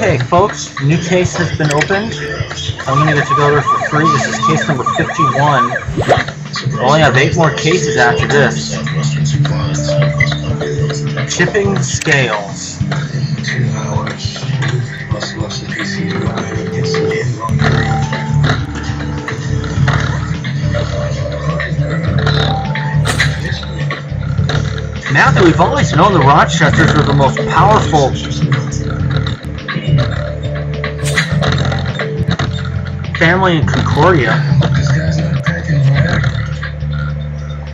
Okay, folks, new case has been opened. I'm going to get to go there for free. This is case number 51. We only have 8 more cases after this. Chipping scales. Now that we've always known the Rochesters were the most powerful family in Concordia,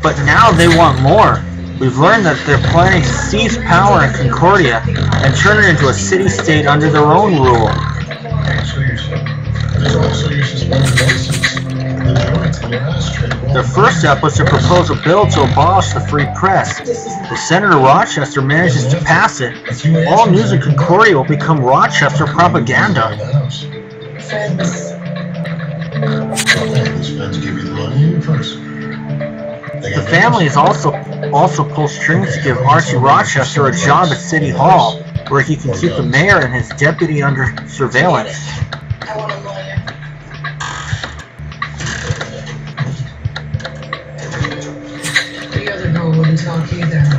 but now they want more. We've learned that they're planning to seize power in Concordia and turn it into a city-state under their own rule. Their first step was to propose a bill to abolish the free press. If Senator Rochester manages to pass it, all news in Concordia will become Rochester propaganda. The family has also pulled strings to give Archie Rochester a job at City Hall, where he can keep the mayor and his deputy under surveillance.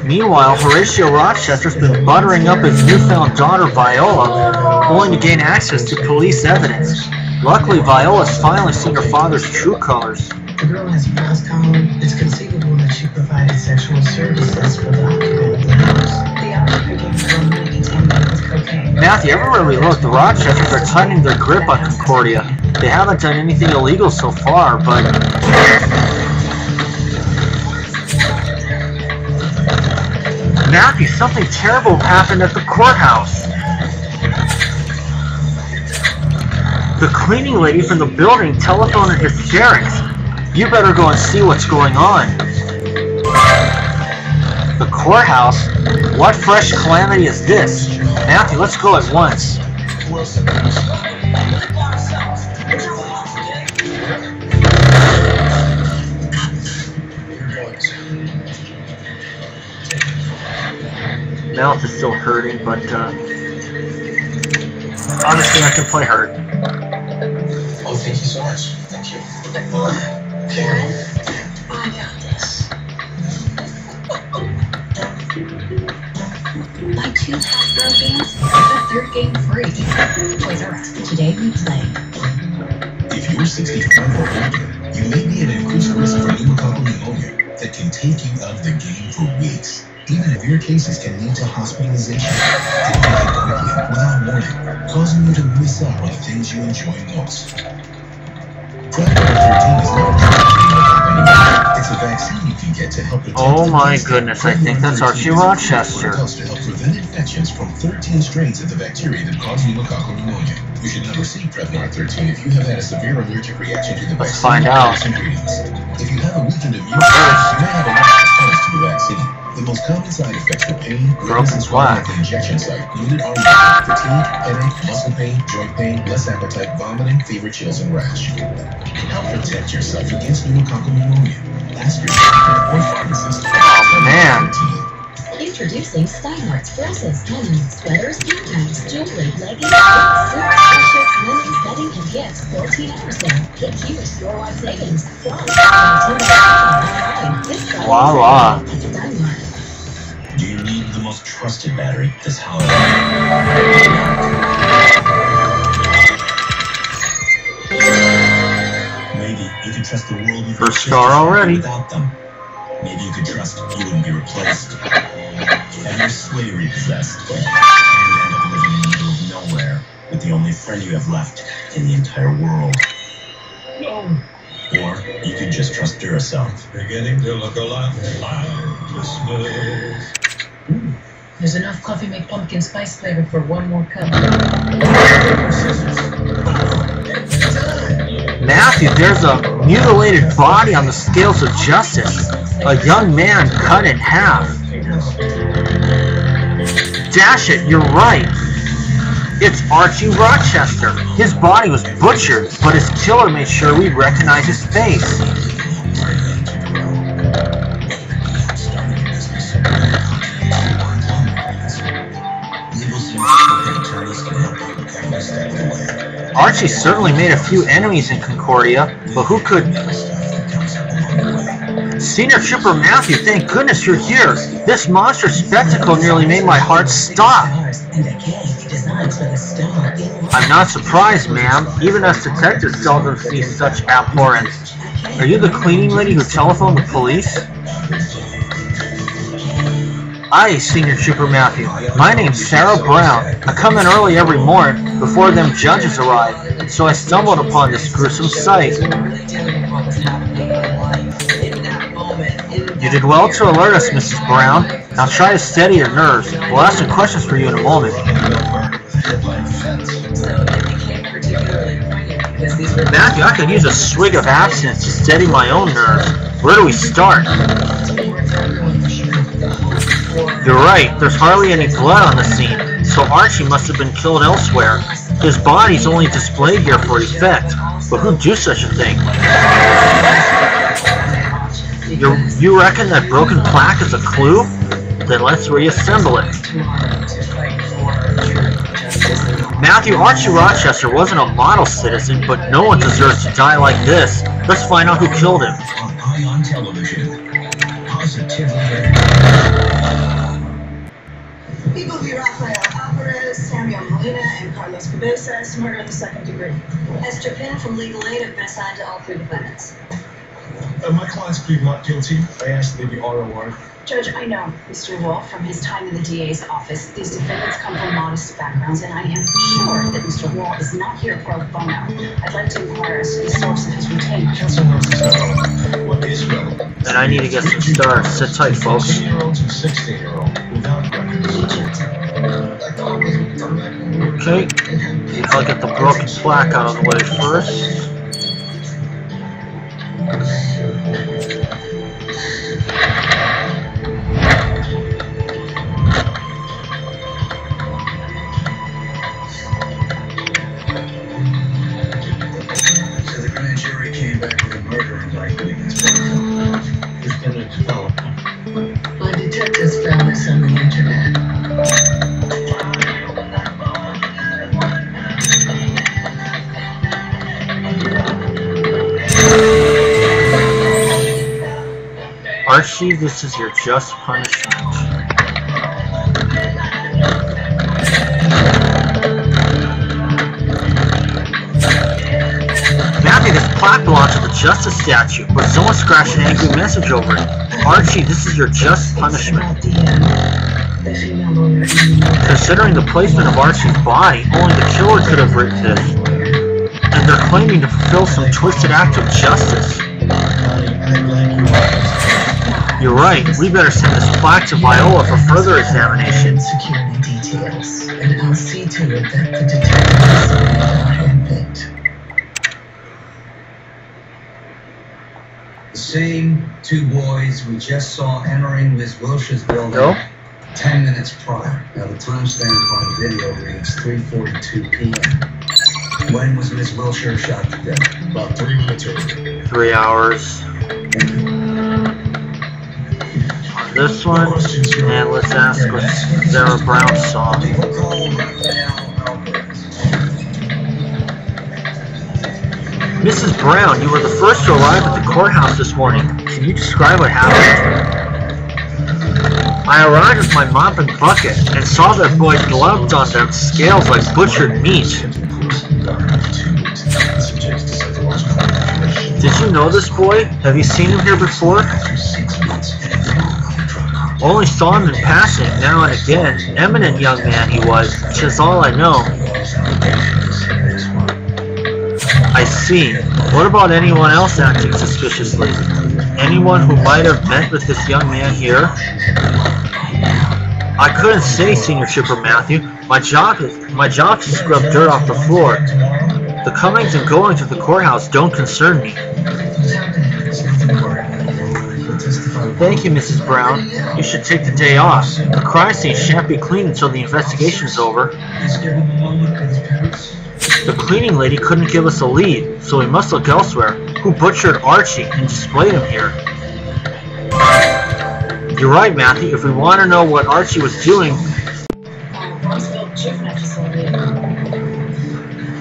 Meanwhile, Horatio Rochester's been buttering up his newfound daughter Viola, only to gain access to police evidence. Luckily, Viola's finally seen her father's true colors. The girl has a past column. It's conceivable that she provided sexual services for the occupant of the house. The occupant was contaminated with cocaine. Matthew, everywhere we look, the Rochesters are tightening their grip on Concordia. They haven't done anything illegal so far, but... Matthew, something terrible happened at the courthouse. The cleaning lady from the building telephoned in hysterics. You better go and see what's going on. The courthouse? What fresh calamity is this? Matthew, let's go at once. Mouth is still hurting, but honestly, I can play hurt. Oh, thank you so much. Thank you. Karen, I got this. Buy 2 Hasbro games, get the 3rd game free. Toys R Us. Today we play. If you're 65 or older, you may be at increased risk for pneumococcal pneumonia that can take you out of the game for weeks. Even severe cases can lead to hospitalization. It can hit quickly, without warning, causing you to miss out on the things you enjoy most. Prevnar 13 is not a treatment. It's a vaccine you can get to help protect. Oh my goodness, I think that's Archie Rochester. To help prevent infections from 13 strains of the bacteria that cause pneumococcal pneumonia. You should never see Prevnar 13 if you have had a severe allergic reaction to the vaccine. Let's find out. Ingredients. If you have a weakened immune system, you may have a low response to the vaccine. The most common side effects are pain, broken swelling at the injection site, unit arm pain, fatigue, headache, muscle pain, joint pain, less appetite, vomiting, fever, chills, and rash. Help protect yourself against pneumococcal pneumonia. Ask your doctor or pharmacist. Oh man. Introducing Steinhart's dresses, linens, sweaters, handbags, jewelry, leggings, books, suits, t-shirts, linens, bedding, and gifts. 14% Get you store-wide savings. Voila. Do you need the most trusted battery this holiday? Maybe you could trust the world with First star already. Without them. Maybe you could trust you wouldn't be replaced. And your sleigh repossessed. And you end up living in the middle of nowhere with the only friend you have left in the entire world. No. Or you could just trust Duracell. Beginning to look a lot like Christmas. There's enough coffee make pumpkin spice flavor for 1 more cup. Matthew, there's a mutilated body on the scales of justice. A young man cut in half. Dash it, you're right. It's Archie Rochester. His body was butchered, but his killer made sure we'd recognize his face. Archie certainly made a few enemies in Concordia, but who could... Senior Trooper Matthew, thank goodness you're here. This monster spectacle nearly made my heart stop. I'm not surprised, ma'am. Even us detectives seldom see such abhorrence. Are you the cleaning lady who telephoned the police? Aye, Senior Trooper Matthew. My name's Sarah Brown. I come in early every morning before them judges arrive, so I stumbled upon this gruesome sight. You did well to alert us, Mrs. Brown. Now try to steady your nerves. We'll ask some questions for you in a moment. Matthew, I could use a swig of absinthe to steady my own nerves. Where do we start? You're right, there's hardly any blood on the scene, so Archie must have been killed elsewhere. His body's only displayed here for effect, but who'd do such a thing? You reckon that broken plaque is a clue? Then let's reassemble it. Matthew, Archie Rochester wasn't a model citizen, but no one deserves to die like this. Let's find out who killed him. On television. Positively. People v. Rafael Alvarez, Samuel Molina, and Carlos Cabezas, murder in the second degree. Esther Penn from Legal Aid have been assigned to all three defendants. My clients plead not guilty. I asked that they be ROR. Judge, I know Mr. Wolf from his time in the DA's office. These defendants come from modest backgrounds, and I am sure that Mr. Wall is not here pro bono. I'd like to inquire as to the source of his retainer. What is relevant? And I need to get some stars. Sit tight, folks. 16-year-olds and 16-year-old without records. Okay, I'll get the broken plaque out of the way first. So the grand jury came back with a murder indictment against both. There's been a development. My detectives found this on the internet. Archie, this is your just punishment. Matthew, this plaque belongs to the Justice statue, but someone scratched an angry message over it. Archie, this is your just punishment. Considering the placement of Archie's body, only the killer could have written this. And they're claiming to fulfill some twisted act of justice. You're right. We better send this plaque to Viola for further examination. Security details, and I'll see to it that the detectives are handpicked. The same two boys we just saw entering Ms. Wilshire's building Go. 10 minutes prior. Now the timestamp on video reads 3:42 p.m. When was Ms. Wilshire shot to death? About 3 minutes earlier. 3 hours. This one, and let's ask what Sarah Brown saw. Mrs. Brown, you were the first to arrive at the courthouse this morning. Can you describe what happened? I arrived with my mop and bucket and saw that boy gloved on them scales like butchered meat. Did you know this boy? Have you seen him here before? Only saw him in passing, now and again. Eminent young man he was, which is all I know. I see. What about anyone else acting suspiciously? Anyone who might have met with this young man here? I couldn't say, Senior Trooper Matthew. My job is to scrub dirt off the floor. The comings and goings of the courthouse don't concern me. Thank you, Mrs. Brown. You should take the day off. The crime scene shan't be cleaned until the investigation's over. The cleaning lady couldn't give us a lead, so we must look elsewhere. Who butchered Archie and displayed him here? You're right, Matthew. If we want to know what Archie was doing...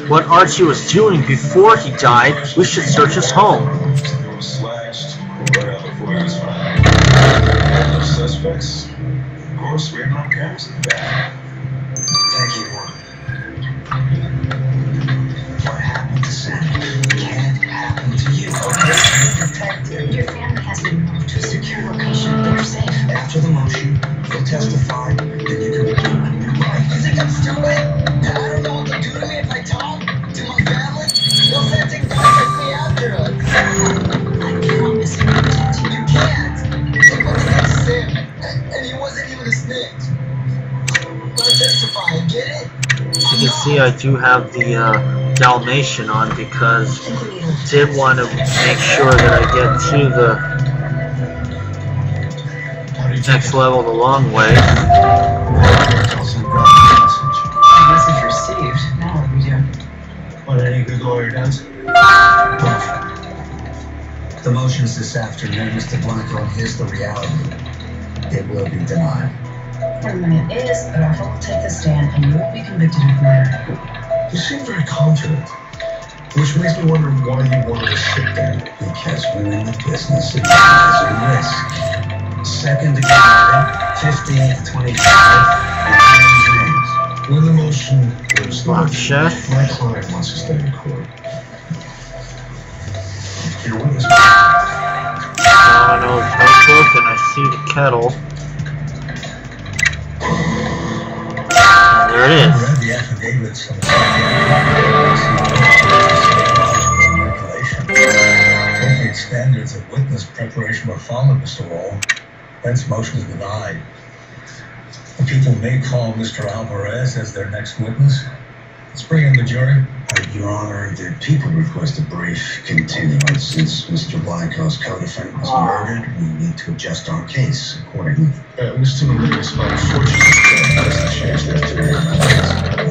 what Archie was doing before he died, we should search his home. It was slashed right before he was found. No suspects. Of course, we have no cameras in the back. Thank you, Warren. What happened to Sam can't happen to you, okay? You're protected. Your family has been moved to a secure location. They're safe. After the motion, you'll testify, then you can begin a new life. You think I'm stupid? I don't know what they'll do to me if I talk to my family. They'll send things like me after us. I promise to protect you. You can't. Look what they did to Sam. And he wasn't even a snitch. Let testify, get it? As you can see, I do have the Dalmatian on because I did want to make sure that I get to the next level the long way. Message received. Now what do we do? What any good lawyer does? The motions this afternoon, Mr. Blanco, and here's the reality. It will be denied. It is, but our vote will take the stand and you will be convicted of murder. You seem very confident, which makes me wonder why you wanted to sit there. Because we're in the business of taking risk. Second degree murder, 15 to 25, and names. When the motion was Lock not, chef. my client wants to stay in court. Your witness. Domino's notebook, and I see the kettle. And there it I is. read the affidavits from the appropriate standards of witness preparation were followed, Mr. Wall. Hence, motion is denied. The people may call Mr. Alvarez as their next witness. Let's bring in the jury. Your Honor, the people request a brief continuance. Since Mr. Blanco's co-defendant was murdered, we need to adjust our case accordingly. Mr. Melendez, unfortunately, has to change that to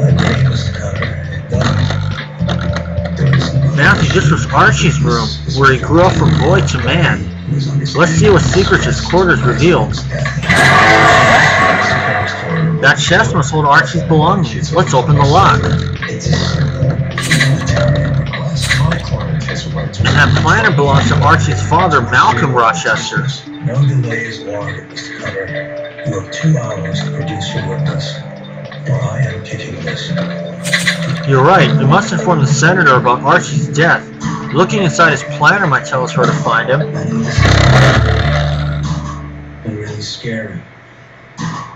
Agree, Mr. Cutter. It does. There is no Matthew, this was Archie's room, where he grew up from boy to man. Let's see what secrets his quarters reveal. That chest must hold Archie's belongings. Let's open the lock. It's a simple humanitarian request. My client has a right to. And that planner belongs to Archie's father, Malcolm Rochester. No delays warranted, Mr. Cutter. You have 2 hours to produce your witness, or I am kicking this. You're right. We must inform the senator about Archie's death. Looking inside his planner might tell us where to find him. I know this is been really scary,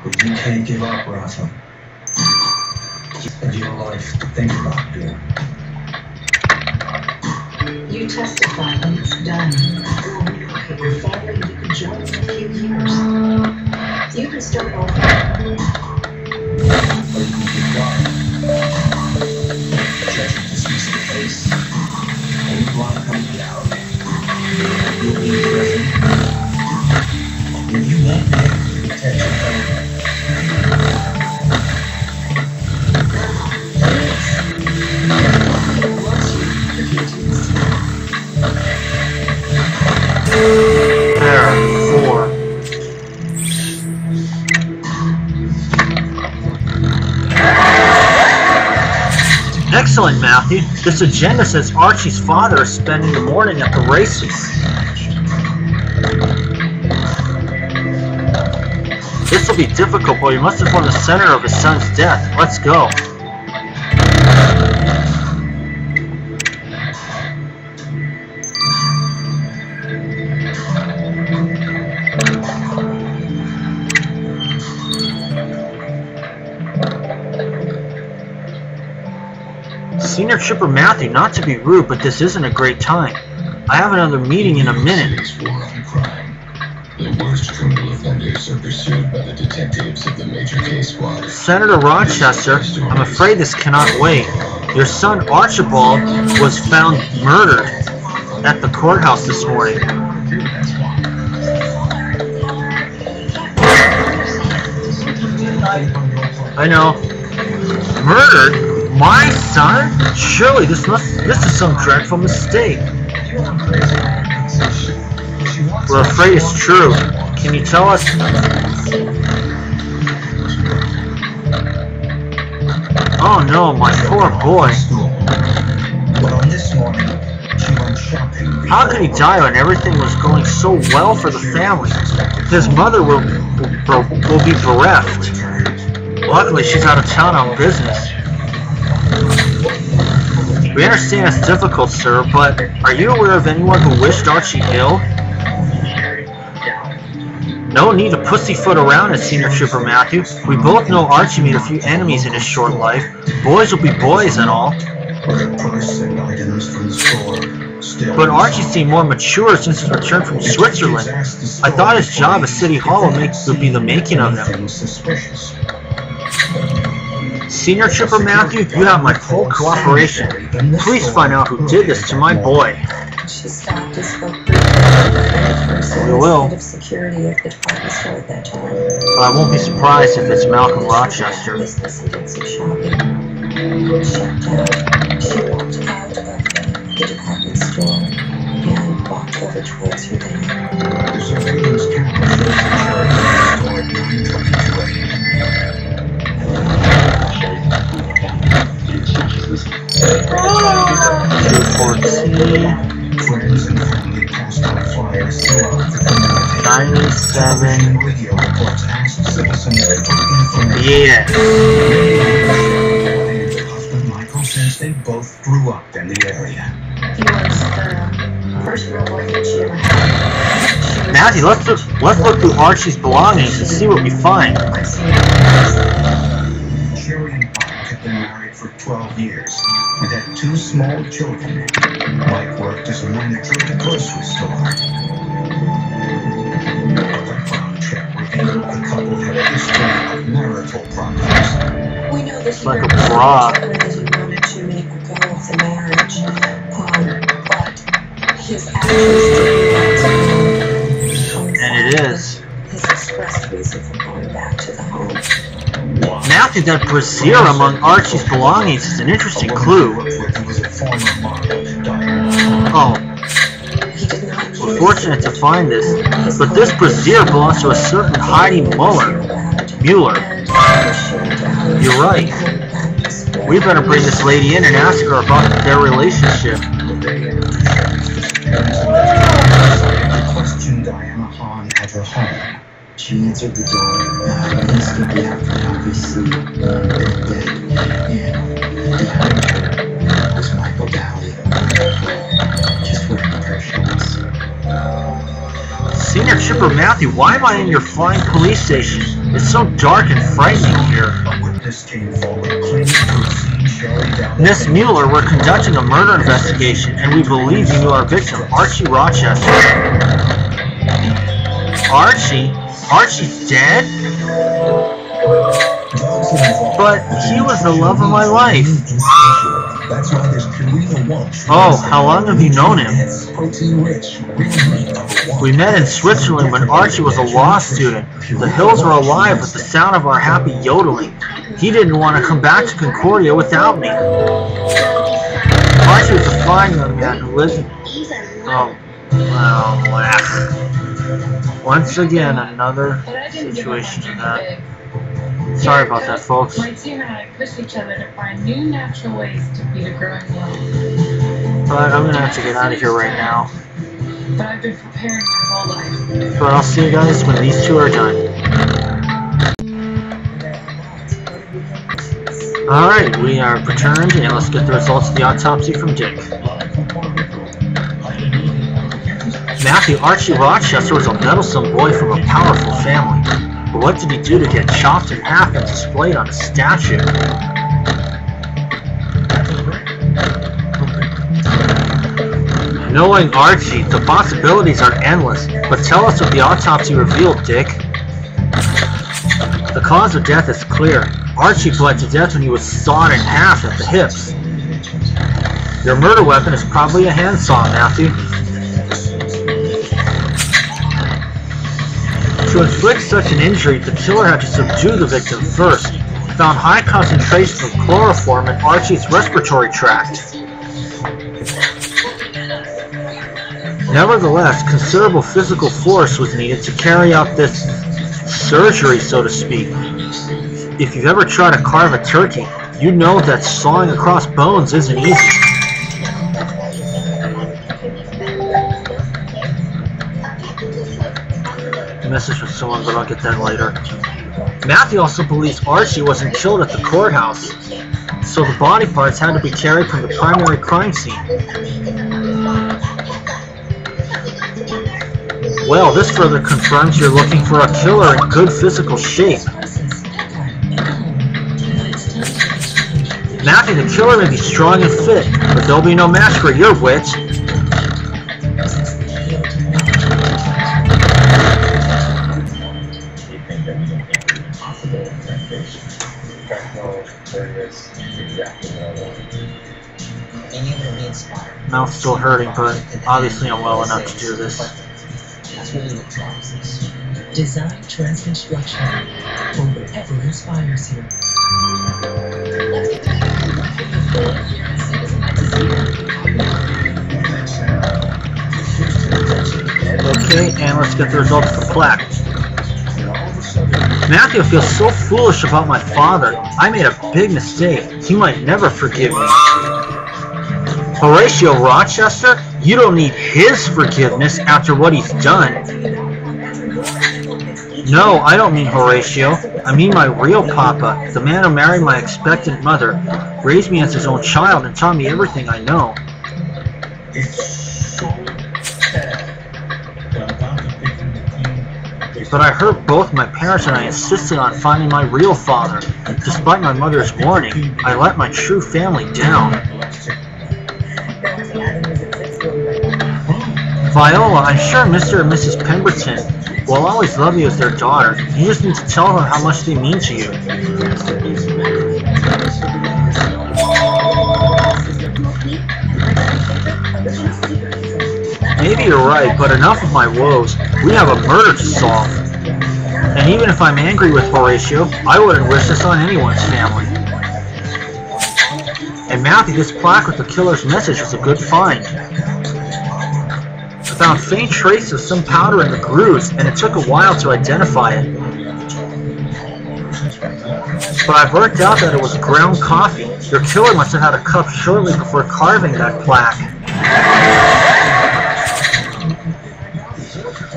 but you can't give up, Rafa. Of your life to think about here. You testify and it's done. We'll relocate your family and you can join in a few years. You can start over. Or you can keep going. The judge will dismiss the case. When the block comes out, you'll be in prison. And you won't be able to protect your family. There, 4. Excellent, Matthew. This agenda says Archie's father is spending the morning at the races. This will be difficult, but we must inform the senator of his son's death. Let's go. Senior Trooper Matthew, not to be rude, but this isn't a great time. I have another meeting in a minute. War on crime. The worst criminal offenders are pursued by the detectives of the Major Case Squad. Senator Rochester, I'm afraid this cannot wait. Your son Archibald was found murdered at the courthouse this morning. I know. Murdered? My son? Surely this is some dreadful mistake. We're afraid it's true. Can you tell us? Oh no, my poor boy. How could he die when everything was going so well for the family? His mother will be bereft. Luckily, she's out of town on business. We understand it's difficult, sir, but are you aware of anyone who wished Archie ill? No need to pussyfoot around it, Senior Trooper Matthew. We both know Archie made a few enemies in his short life. Boys will be boys and all. But Archie seemed more mature since his return from Switzerland. I thought his job at City Hall would be the making of him. Senior Trooper Matthew, you have my full cooperation. Please find out who did this to my boy. She stopped and spoke briefly. We will. Security at the department store at that time. But I won't be surprised if it's Malcolm Rochester. Business and did some shopping. Shut down. She walked out of the department store and walked over towards her van. The surveillance camera shows the at 9:22 a.m. Friends and family passed out flyers throughout the community. 97. Radio reports asked citizens for information. Yeah. Husband Michael says they both grew up in the area. He was the first real boyfriend she ever had. Matthew, let's look through Archie's belongings and see what we find. Sherry and Bob had been married for 12 years and had 2 small children. Mike worked as a manager at a grocery store. A background check revealed the couple had a history of marital problems. We know that he Like a very much bra. that he wanted to make a go of the marriage, but his actions didn't. And it is. His expressed reason for going back to the home. Matthew, that brassiere among Archie's belongings is an interesting clue. He was a former model. Oh, He did not we're fortunate to find this, but this brassiere belongs to a certain Heidi Muller. You're right. We better bring this lady in and ask her about their relationship. Questioned Diana Hahn at her home. She answered the door instantly after Matthew sleep in bed, and behind her was Michael Daly, just wearing a pair of shorts. Senior Trooper Matthew, why am I in your flying police station? It's so dark and frightening here. A witness came forward claiming to have seen Sherry down. Miss Mueller, we're conducting a murder investigation, and we believe you knew our victim, Archie Rochester. Archie? Archie's dead? But he was the love of my life. That's why there's Purina One. Oh, how long have you known him? Protein rich. We met in Switzerland when Archie was a law student. The hills were alive with the sound of our happy yodeling. He didn't want to come back to Concordia without me. Archie was a fine young man who lived in... Oh, well, once again, another situation in that. Sorry about that, folks. My team and I push each other to find new natural ways to feed a growing world. But I'm gonna have to get out of here right now. But I've been preparing my whole life. But I'll see you guys when these two are done. Alright, we are returned, and let's get the results of the autopsy from Dick. Matthew, Archie Rochester was a meddlesome boy from a powerful family. But what did he do to get chopped in half and displayed on a statue? Knowing Archie, the possibilities are endless, but tell us what the autopsy revealed, Dick. The cause of death is clear. Archie bled to death when he was sawed in half at the hips. Your murder weapon is probably a handsaw, Matthew. To inflict such an injury, the killer had to subdue the victim first. He found high concentrations of chloroform in Archie's respiratory tract. Nevertheless, considerable physical force was needed to carry out this surgery, so to speak. If you've ever tried to carve a turkey, you know that sawing across bones isn't easy. message with someone, but I'll get that later. Matthew also believes Archie wasn't killed at the courthouse, so the body parts had to be carried from the primary crime scene. Well, this further confirms you're looking for a killer in good physical shape. Matthew, the killer may be strong and fit, but there'll be no match for your wit. Mouth's still hurting, but obviously I'm well enough to do this. Design transconstruction for whatever inspires you. Okay, and let's get the results of the plaque. Matthew feels so foolish about my father. I made a big mistake. He might never forgive me. Horatio Rochester? You don't need his forgiveness after what he's done. No, I don't mean Horatio. I mean my real papa, the man who married my expectant mother, raised me as his own child and taught me everything I know. But I hurt both my parents and I insisted on finding my real father. Despite my mother's warning, I let my true family down. Viola, I'm sure Mr. and Mrs. Pemberton will always love you as their daughter. You just need to tell them how much they mean to you. Maybe you're right, but enough of my woes. We have a murder to solve. And even if I'm angry with Horatio, I wouldn't wish this on anyone's family. And Matthew, this plaque with the killer's message was a good find. I found faint traces of some powder in the grooves, and it took a while to identify it. But I've worked out that it was ground coffee. Your killer must have had a cup shortly before carving that plaque.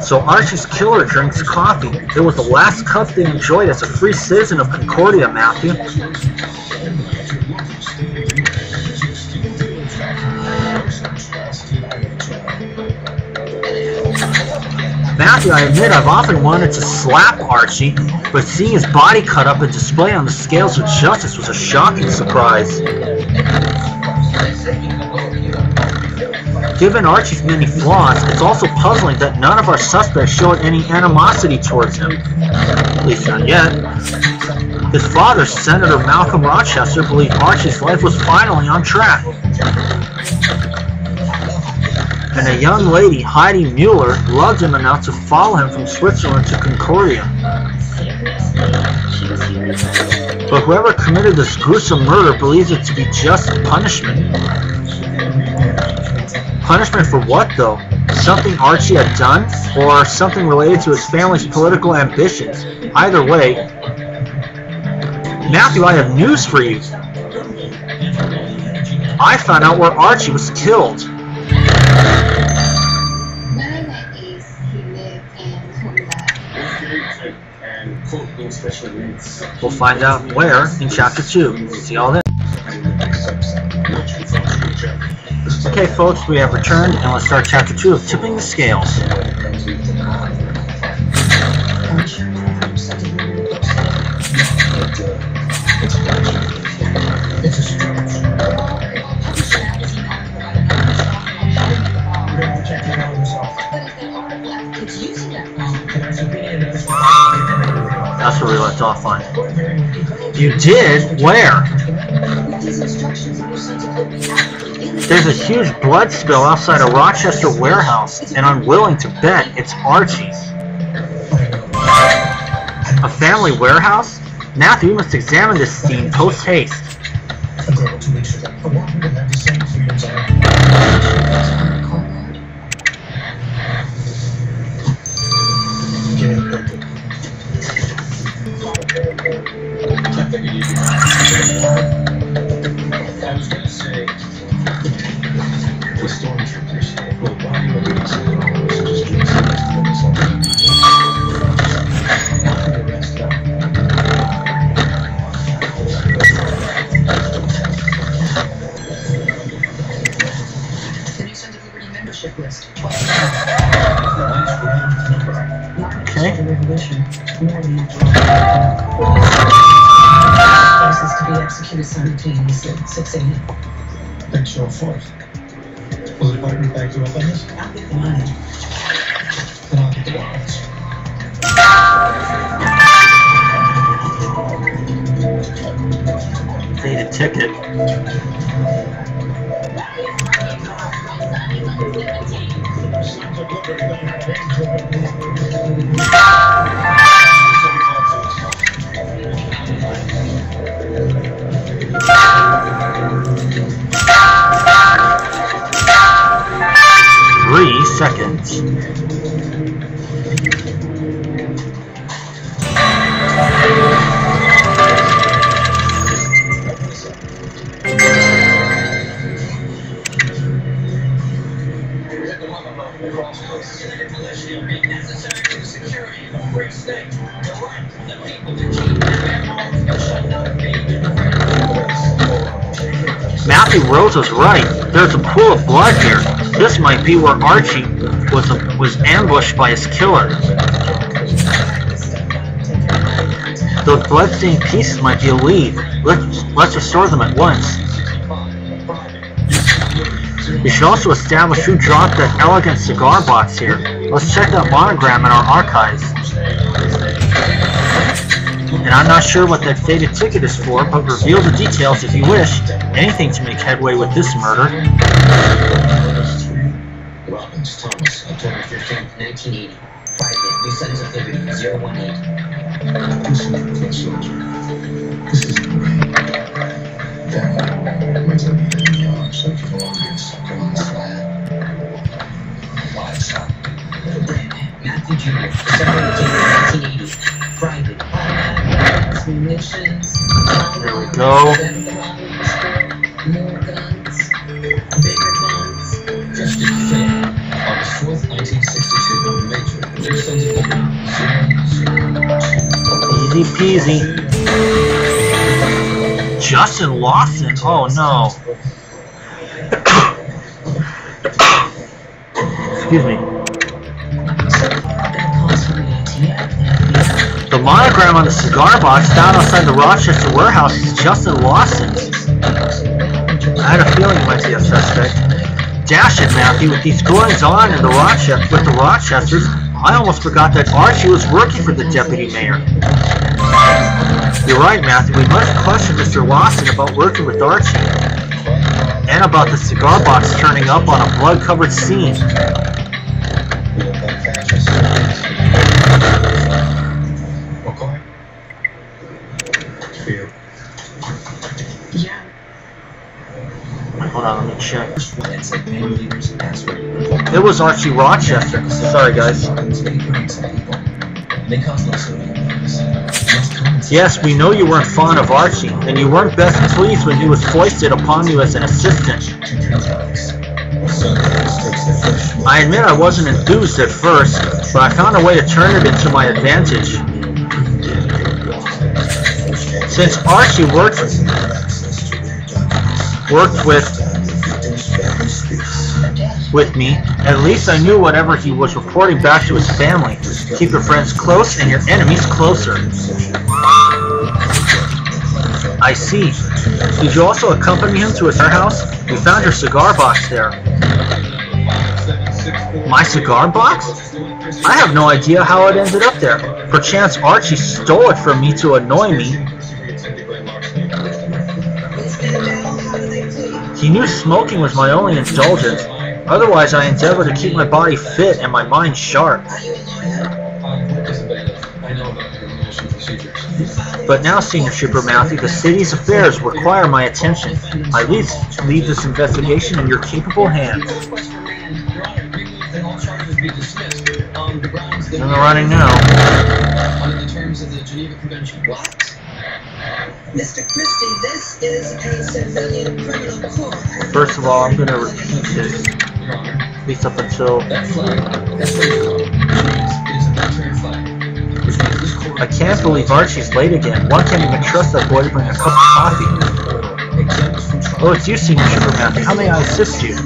So Archie's killer drinks coffee. It was the last cup they enjoyed as a free citizen of Concordia, Matthew. Matthew, I admit I've often wanted to slap Archie, but seeing his body cut up and displayed on the scales of justice was a shocking surprise. Given Archie's many flaws, it's also puzzling that none of our suspects showed any animosity towards him. At least not yet. His father, Senator Malcolm Rochester, believed Archie's life was finally on track. And a young lady, Heidi Mueller, loved him enough to follow him from Switzerland to Concordia. But whoever committed this gruesome murder believes it to be just punishment. Punishment for what, though? Something Archie had done? Or something related to his family's political ambitions? Either way, Matthew, I have news for you. I found out where Archie was killed. We'll find out where in Chapter 2. See y'all then. Okay, folks, we have returned, and let's start Chapter 2 of Tipping the Scales. That's where we left off on. You did? Where? There's a huge blood spill outside a Rochester warehouse, and I'm willing to bet it's Archie's. A family warehouse? Matthew, we must examine this scene post-haste. I was going to say, the stormtroopers, well, why do you want to say all this? Just drink some rest of this. Okay. Cases to be executed simultaneously at 6 a.m. Thanks your force. Will the department back you up on this? I'll get the money. Then I'll get the warrants. Need a ticket. Three seconds. Matthew Rose was right. There's a pool of blood here. This might be where Archie was ambushed by his killer. Those bloodstained pieces might be a lead. Let's restore them at once. We should also establish who dropped that elegant cigar box here. Let's check that monogram in our archives. And I'm not sure what that faded ticket is for, but reveal the details if you wish. Anything to make headway with this murder. Robbins, Thomas, October 15, 1980. Private, New Sons of Liberty, 018. This isn't great. Damn, when's I need any so if you don't want to get stuck on this flat. Lights up. Matthew Jr., December 18, 1980. Private. Munitions. There we go. More guns. Bigger guns. Just to fit. August 4th, 1962. Major, New Sons of Liberty, 002. Easy peasy. Justin Lawson? Oh no. Excuse me. The monogram on the cigar box found outside the Rochester warehouse is Justin Lawson's. I had a feeling he might be a suspect. Dash it, Matthew. With these goings on in the Rochesters, I almost forgot that Archie was working for the deputy mayor. You're right, Matthew. We must question Mr. Lawson about working with Archie. And about the cigar box turning up on a blood-covered scene. Yeah. Hold on, let me check. It was Archie Rochester. Sorry, guys. Yes, we know you weren't fond of Archie, and you weren't best pleased when he was foisted upon you as an assistant. I admit I wasn't enthused at first, but I found a way to turn it into my advantage. Since Archie worked with me, at least I knew whatever he was reporting back to his family. Keep your friends close and your enemies closer. I see. Did you also accompany him to his house? We found your cigar box there. My cigar box? I have no idea how it ended up there. Perchance Archie stole it from me to annoy me. He knew smoking was my only indulgence. Otherwise, I endeavor to keep my body fit and my mind sharp. But now, Senior Trooper Matthew, the city's affairs require my attention. I leave this investigation in your capable hands. In the running now. Under the terms of the Geneva Convention. What? Mr. Christie, this is a civilian criminal court. First of all, I'm going to repeat this. At least up until... That flag, that's what it's called. It is a military flag. Which means this court... I can't believe Archie's late again. One can't even trust that boy to bring a cup of coffee. Oh, it's you, Senior Trooper Matthew. How may I assist you?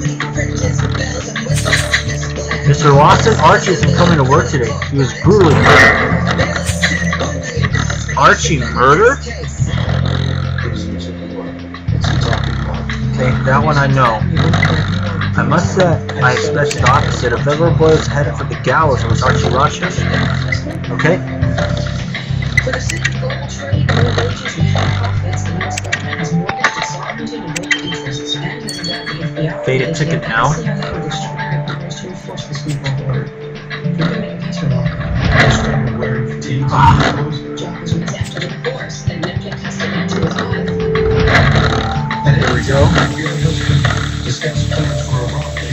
Mr. Watson, Archie isn't coming to work today. He was brutally murdered. Archie murdered? Okay, that one I know. I must say, I expected the opposite. If ever a boy was headed for the gallows, it was Archie Rochester. Okay? For the sake of global trade, low wages, and high profits, the U.S. government has mortgaged its sovereignty and local interests, and has endowed the FBI. Faded ticket now. To extraordinary powers to enforce this new world order. You can make a case for that. Jack was exempt to divorce and then get custody to his wife. And here we go. Discuss plans for a robbery.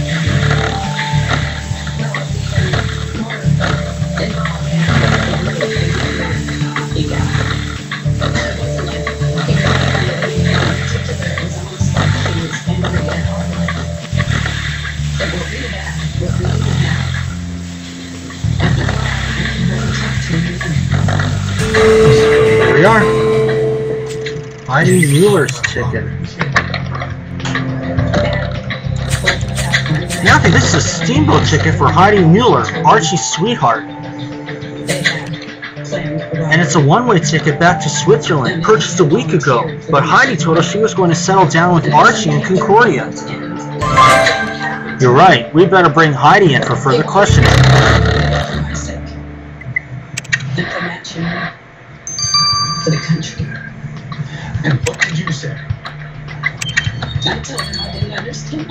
Here we are. Heidi Mueller's chicken. Now I think this is a steamboat ticket for Heidi Mueller, Archie's sweetheart. And it's a one-way ticket back to Switzerland, purchased a week ago. But Heidi told us she was going to settle down with Archie in Concordia. You're right, we better bring Heidi in for further questioning. For the country. And what did you say? I told him I didn't understand.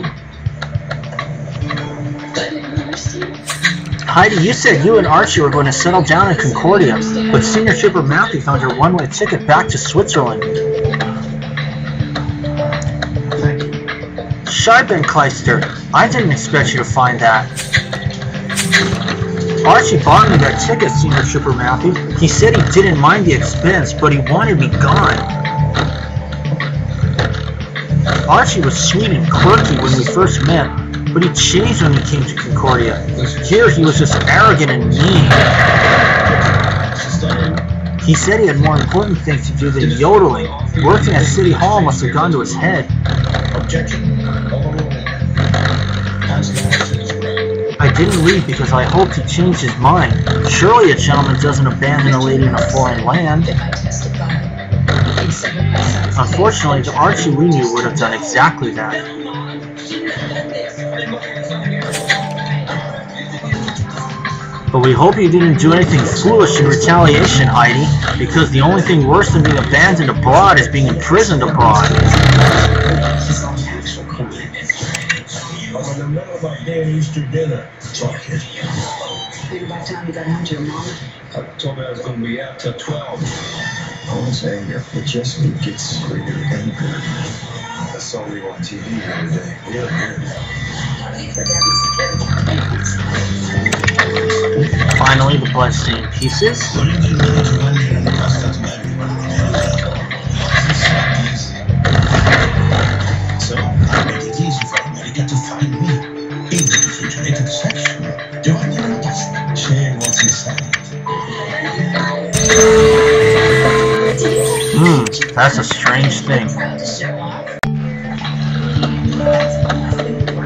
Heidi, you said you and Archie were going to settle down in Concordia, but Senior Trooper Matthew found your one-way ticket back to Switzerland. Scheibenkleister, I didn't expect you to find that. Archie bought me that ticket, Senior Trooper Matthew. He said he didn't mind the expense, but he wanted me gone. Archie was sweet and quirky when we first met, but he changed when he came to Concordia. Here he was just arrogant and mean. He said he had more important things to do than yodeling. Working at City Hall must have gone to his head. I didn't leave because I hoped he changed his mind. Surely a gentleman doesn't abandon a lady in a foreign land. Unfortunately, the Archie we knew would have done exactly that. But we hope you didn't do anything foolish in retaliation, Heidi, because the only thing worse than being abandoned abroad is being imprisoned abroad. In the middle of my damn Easter dinner. Talking. Maybe by the time you got home to your mom. I told her I was going to be out till 12. Always anger, but Jessica gets greater anger. I saw you on TV the other day. Really good. Finally, the bloodstained pieces. So, I make it easy for America to find me. In the refrigerated section. Do I need to share what's inside? That's a strange thing.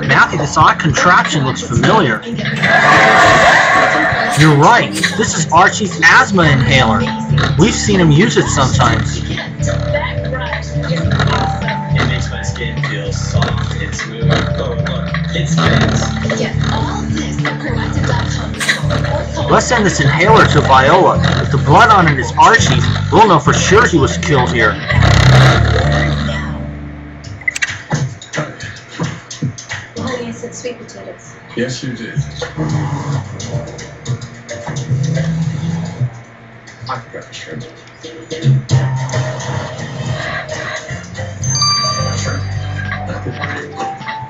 Matthew, this odd contraption looks familiar. You're right. This is Archie's asthma inhaler. We've seen him use it sometimes. It makes my skin feel soft and smooth. Oh, look, it spins. Get all this at proactive.com. Let's send this inhaler to Viola. If the blood on it is Archie's, we'll know for sure he was killed here. Honey, I said sweet potatoes. Yes, you did. I forgot the shrimp.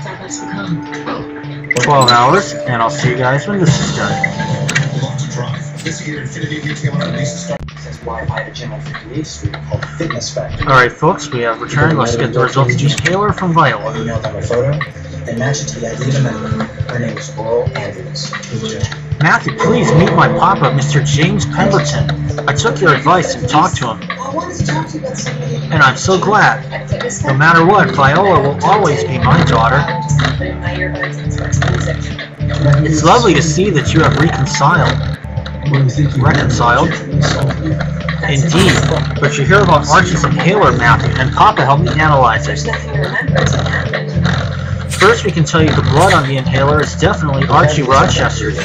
Thought that's the come. 12 hours, and I'll see you guys when this is done. Want to drive? This year, Infinity Retail releases start. Says Wi-Fi to gym on 58th Street called Fitness Factory. Alright folks, we have returned. Let's get the results of each Taylor from I Viola. emailed them a photo and match it to the ID of the member. Her name is Laurel Andrews. Matthew, please meet my papa, Mr. James Pemberton. I took your advice and talked to him, I wanted to talk to you about somebody. and I'm so glad. No matter what, Viola will always be my daughter. Put in my earbuds and start music. It's lovely to see that you have reconciled. Indeed, but you hear about Archie's inhaler, Matthew, and Papa helped me analyze it. There's nothing to remember. It's happened. First, we can tell you the blood on the inhaler is definitely Archie Rochester's.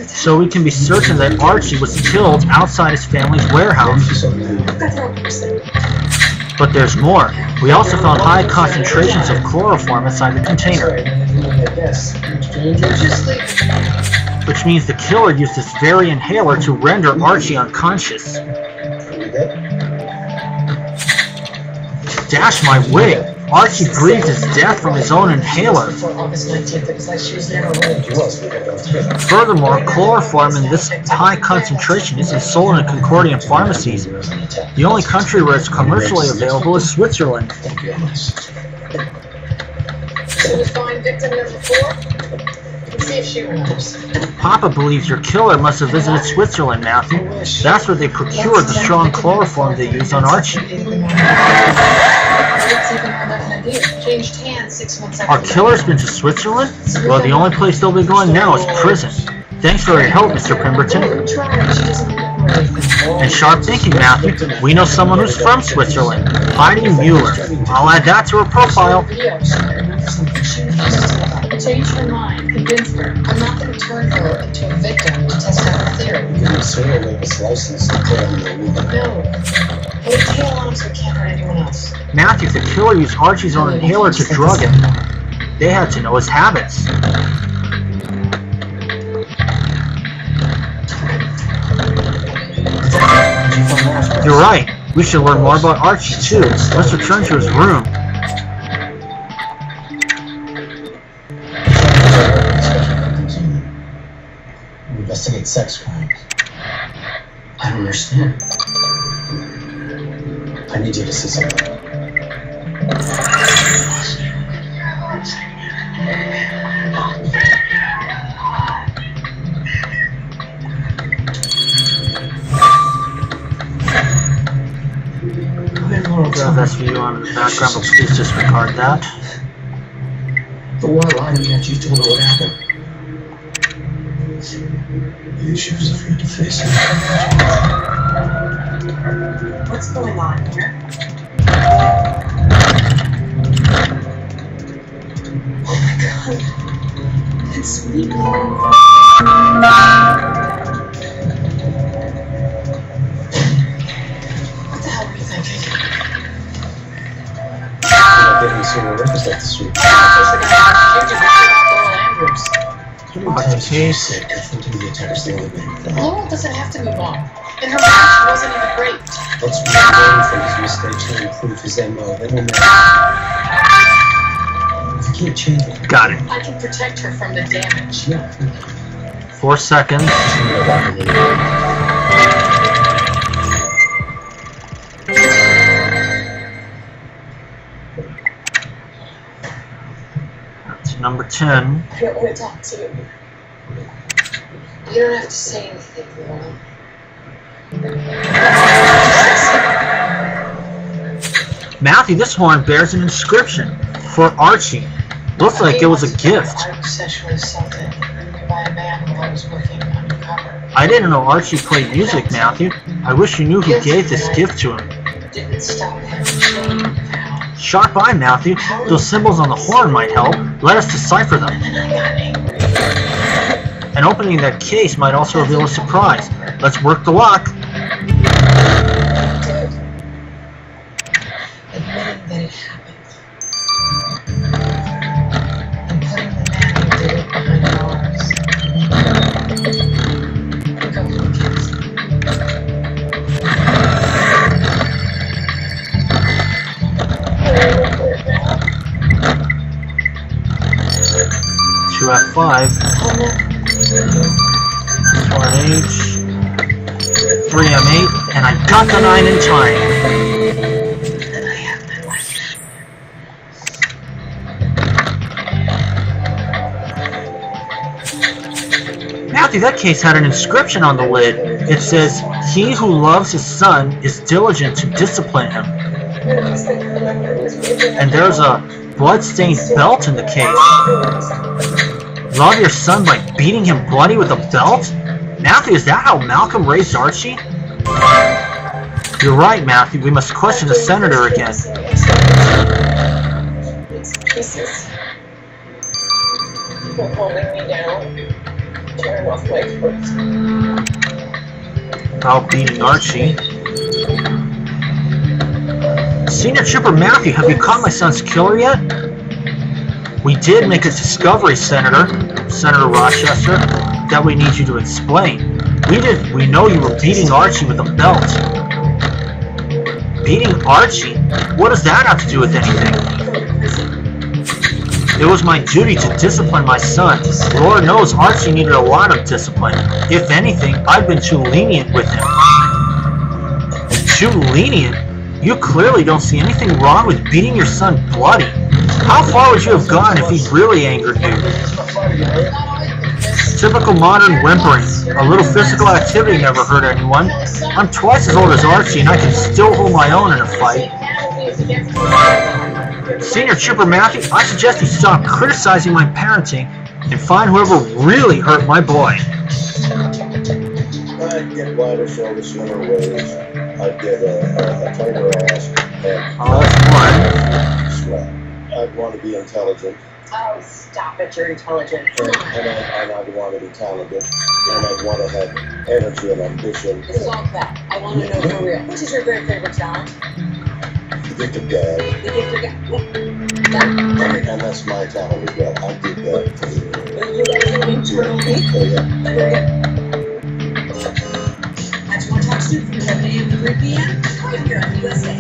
So we can be certain that Archie was killed outside his family's warehouse. But there's more. We also found high concentrations of chloroform inside the container. Which means the killer used this very inhaler to render Archie unconscious. Dash my wig! Archie breathed his death from his own inhaler. Furthermore, chloroform in this high concentration isn't sold in Concordian pharmacies. The only country where it's commercially available is Switzerland. Should we find victim number 4? Let's see if she remembers. Papa believes your killer must have visited Switzerland, Matthew. That's where they procured the strong chloroform they used on Archie. Changed hands 6 months after. Our killer's been to Switzerland? Well, the only place they'll be going now is prison. Thanks for your help, Mr. Pemberton. And sharp thinking, Matthew. We know someone who's from Switzerland. Heidi Mueller. I'll add that to her profile. Change her mind. Convince her. I'm not going to turn her into a victim to test out her theory. No. Put a tail on him so he can't hurt anyone else. Matthew, the killer used Archie's own inhaler to drug him. They had to know his habits. You're right. We should learn more about Archie, too. Let's return to his room. Investigate sex crimes. I don't understand. I need you to see something. That's view on the background, but please disregard that. The war lied to me after you told her what happened. Maybe she was afraid to face it. What's going on here? Oh my god. It's me. What the hell were you thinking? I'm getting sooner records like the street. How many times have you said confronting the attackers the only way? Laurel doesn't have to move on. In her mind, she wasn't even raped. Let's learn from his mistakes and improve his MO. Then we'll know. If you can't change it, Got it. I can protect her from the damage. yeah. 4 seconds. That's number 10. I don't want to talk to you. You don't have to say anything, Laurel. Matthew, this horn bears an inscription for Archie. Looks like it was a gift. I was sexually assaulted by a man while I was working undercover. I didn't know Archie played music, Matthew. I wish you knew who gave this gift to him. Didn't stop him. Sharp eye, Matthew. Those symbols on the horn might help. Let us decipher them. And I got angry. And opening that case might also reveal a surprise. Let's work the lock. Good. Admitting that it happened. And putting the man who did it behind bars. Go, kids. Two F5. 1H. 3M8. And I got the 9 in time. And I have my life. Matthew, that case had an inscription on the lid. It says, "He who loves his son is diligent to discipline him." And there's a blood-stained belt in the case. Love your son by beating him bloody with a belt? Matthew, is that how Malcolm raised Archie? You're right, Matthew. We must question the senator again. It's pieces. People holding me down, tearing off my clothes. About beating Archie. Senior Trooper Matthew, have you caught my son's killer yet? We did make a discovery, Senator Rochester, that we need you to explain. We know you were beating Archie with a belt. Beating Archie? What does that have to do with anything? It was my duty to discipline my son. Lord knows Archie needed a lot of discipline. If anything, I've been too lenient with him. Too lenient? You clearly don't see anything wrong with beating your son bloody. How far would you have gone if he really angered you? Typical modern whimpering. A little physical activity never hurt anyone. I'm twice as old as Archie and I can still hold my own in a fight. Senior Trooper Matthew, I suggest you stop criticizing my parenting and find whoever really hurt my boy. I'd get wider shoulders, slimmer waist. I'd get a tighter ass. Oh, that's one. Sweat. I'd want to be intelligent. Oh, stop it, you're intelligent. And I'd want to be talented. And I'd want to have energy and ambition. Stop that. I want to know for real. Which is your very favorite talent? The gift of gab. The gift of gab. And that's my talent as well. I do that. You guys have an internal peak? Oh, yeah. Very good. I just want to talk to you from 11 a.m. to 3 p.m. Right here on USA.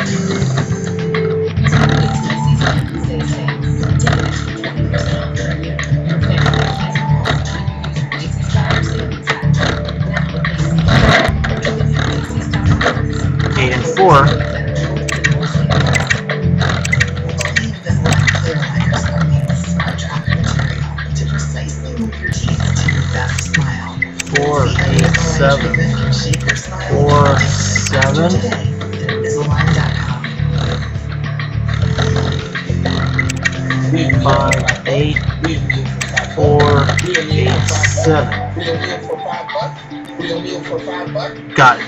Got it.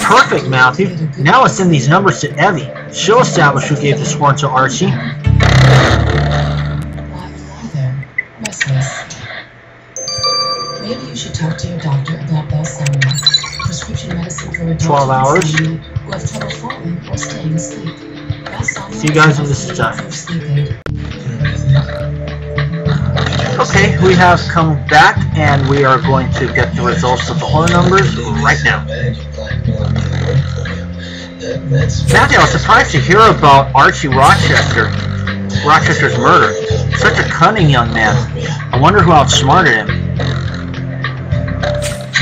Perfect, Matthew. Now let's send these numbers to Evie. She'll establish who gave this warrant to Archie. Maybe you should talk to your doctor about Balsamo, prescription medicine for adults 12 hours. who have trouble falling or staying asleep. See you guys when this is done. Okay, we have come back and we are going to get the results of the horror numbers right now. Matthew, I was surprised to hear about Archie Rochester's murder. Such a cunning young man. I wonder who outsmarted him.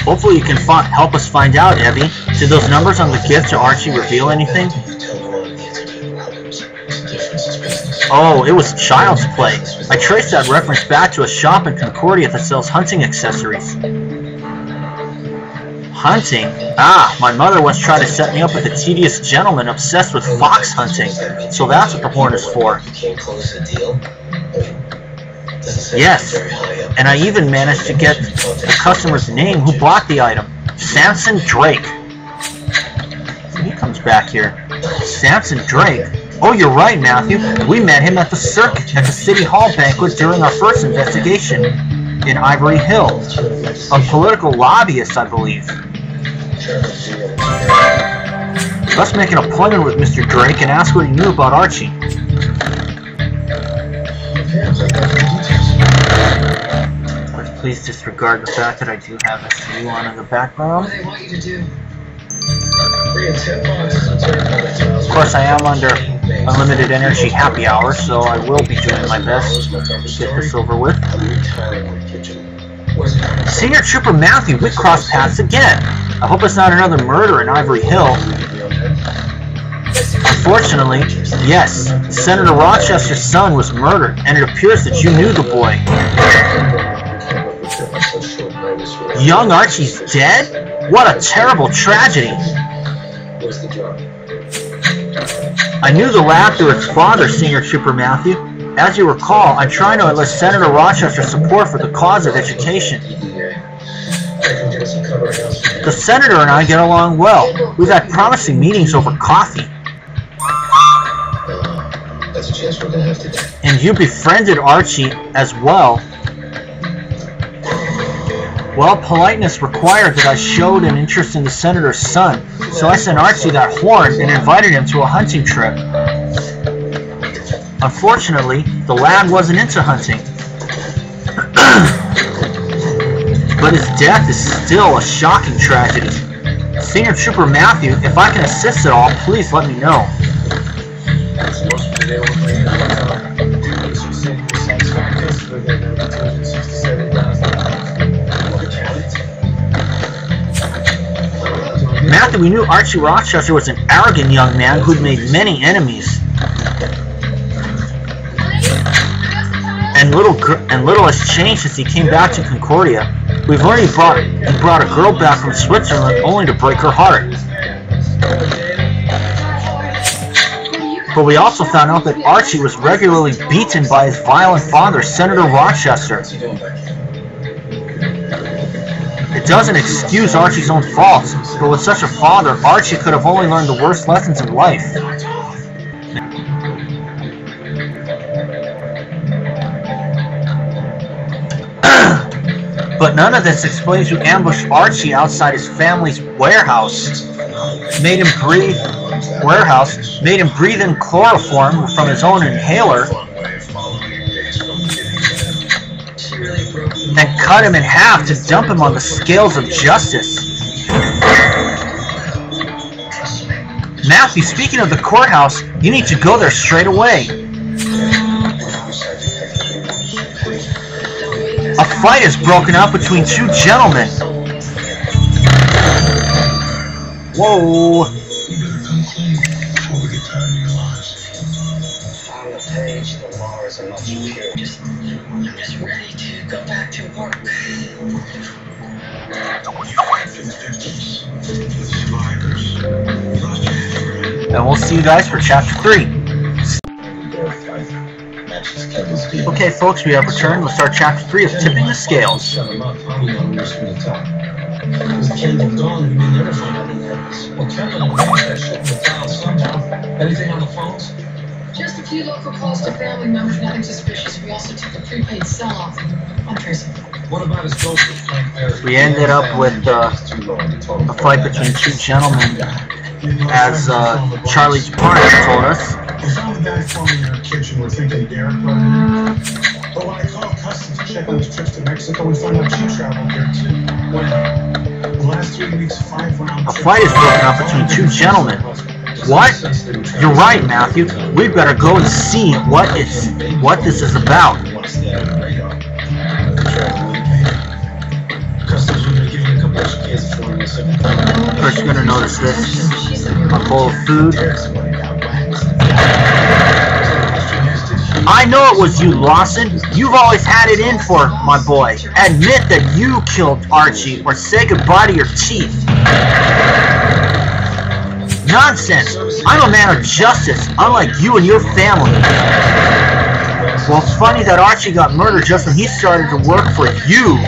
Hopefully you can help us find out, Evie. Did those numbers on the gift to Archie reveal anything? Oh, it was Child's Play. I traced that reference back to a shop in Concordia that sells hunting accessories. Hunting? Ah, my mother once tried to set me up with a tedious gentleman obsessed with fox hunting. So that's what the horn is for. Yes, and I even managed to get the customer's name who bought the item. Samson Drake. He comes back here. Samson Drake? Oh, you're right, Matthew. We met him at the City Hall banquet during our first investigation in Ivory Hill. A political lobbyist, I believe. Let's make an appointment with Mr. Drake and ask what he knew about Archie. Please disregard the fact that I do have SU on in the background. What do they want you to do? Of course, I am under unlimited energy happy hour, so I will be doing my best to get this over with. Senior Trooper Matthew, we crossed paths again. I hope it's not another murder in Ivory Hill. Unfortunately, yes, Senator Rochester's son was murdered, and it appears that you knew the boy. Young Archie's dead? What a terrible tragedy. Where's the job? I knew the lad through its father, Senior Trooper Matthew. As you recall, I'm trying to enlist Senator Rochester's support for the cause of education. The senator and I get along well. We've had promising meetings over coffee. That's a chance we're gonna have to take. And you befriended Archie as well. Well, politeness required that I showed an interest in the senator's son, so I sent Archie that horn and invited him to a hunting trip. Unfortunately, the lad wasn't into hunting. But his death is still a shocking tragedy. Senior Trooper Matthew, if I can assist at all, please let me know. Matthew, we knew Archie Rochester was an arrogant young man who'd made many enemies. And little has changed since he came back to Concordia. We've learned he brought a girl back from Switzerland only to break her heart. But we also found out that Archie was regularly beaten by his violent father, Senator Rochester. It doesn't excuse Archie's own faults, but with such a father, Archie could have only learned the worst lessons in life. But none of this explains who ambushed Archie outside his family's warehouse, made him breathe in chloroform from his own inhaler, and cut him in half to dump him on the scales of justice. Matthew, speaking of the courthouse, you need to go there straight away. A fight has broken out between two gentlemen. Whoa. You better come clean before we get tired of your lies. On the page, the Mars are much pure. I'm just ready to go back to work. You fight for the victims, for the survivors. Cross your hands. And we'll see you guys for Chapter 3. Okay, folks, we have returned. Let's start Chapter 3 of Tipping the Scales. Shut him up. How do you know from the top? Because Kendall gone, we may never find out the evidence. Well, Kevin arranged that shit in the town somehow. Anything on the phones? Just a few local calls to family members, nothing suspicious. We also took a prepaid cell-off on Tracy. What about his ghost with Frank Perry? We ended up with a fight between two gentlemen, as Charlie DeParnage told us. We found the bag phone in your kitchen. We're thinking Derek brought it in. But when I called Customs to check on his trips to Mexico, we found out she traveled there too. When? The last 3 weeks, 5 round. A fight is broken out between two gentlemen. What? You're right, Matthew. We better go and see what this is about. Customs will be giving a couple of kids for him. First, you're gonna notice this: a bowl of food. I know it was you, Lawson. You've always had it in for my boy. Admit that you killed Archie, or say goodbye to your teeth. Nonsense! I'm a man of justice, unlike you and your family. Well, it's funny that Archie got murdered just when he started to work for you.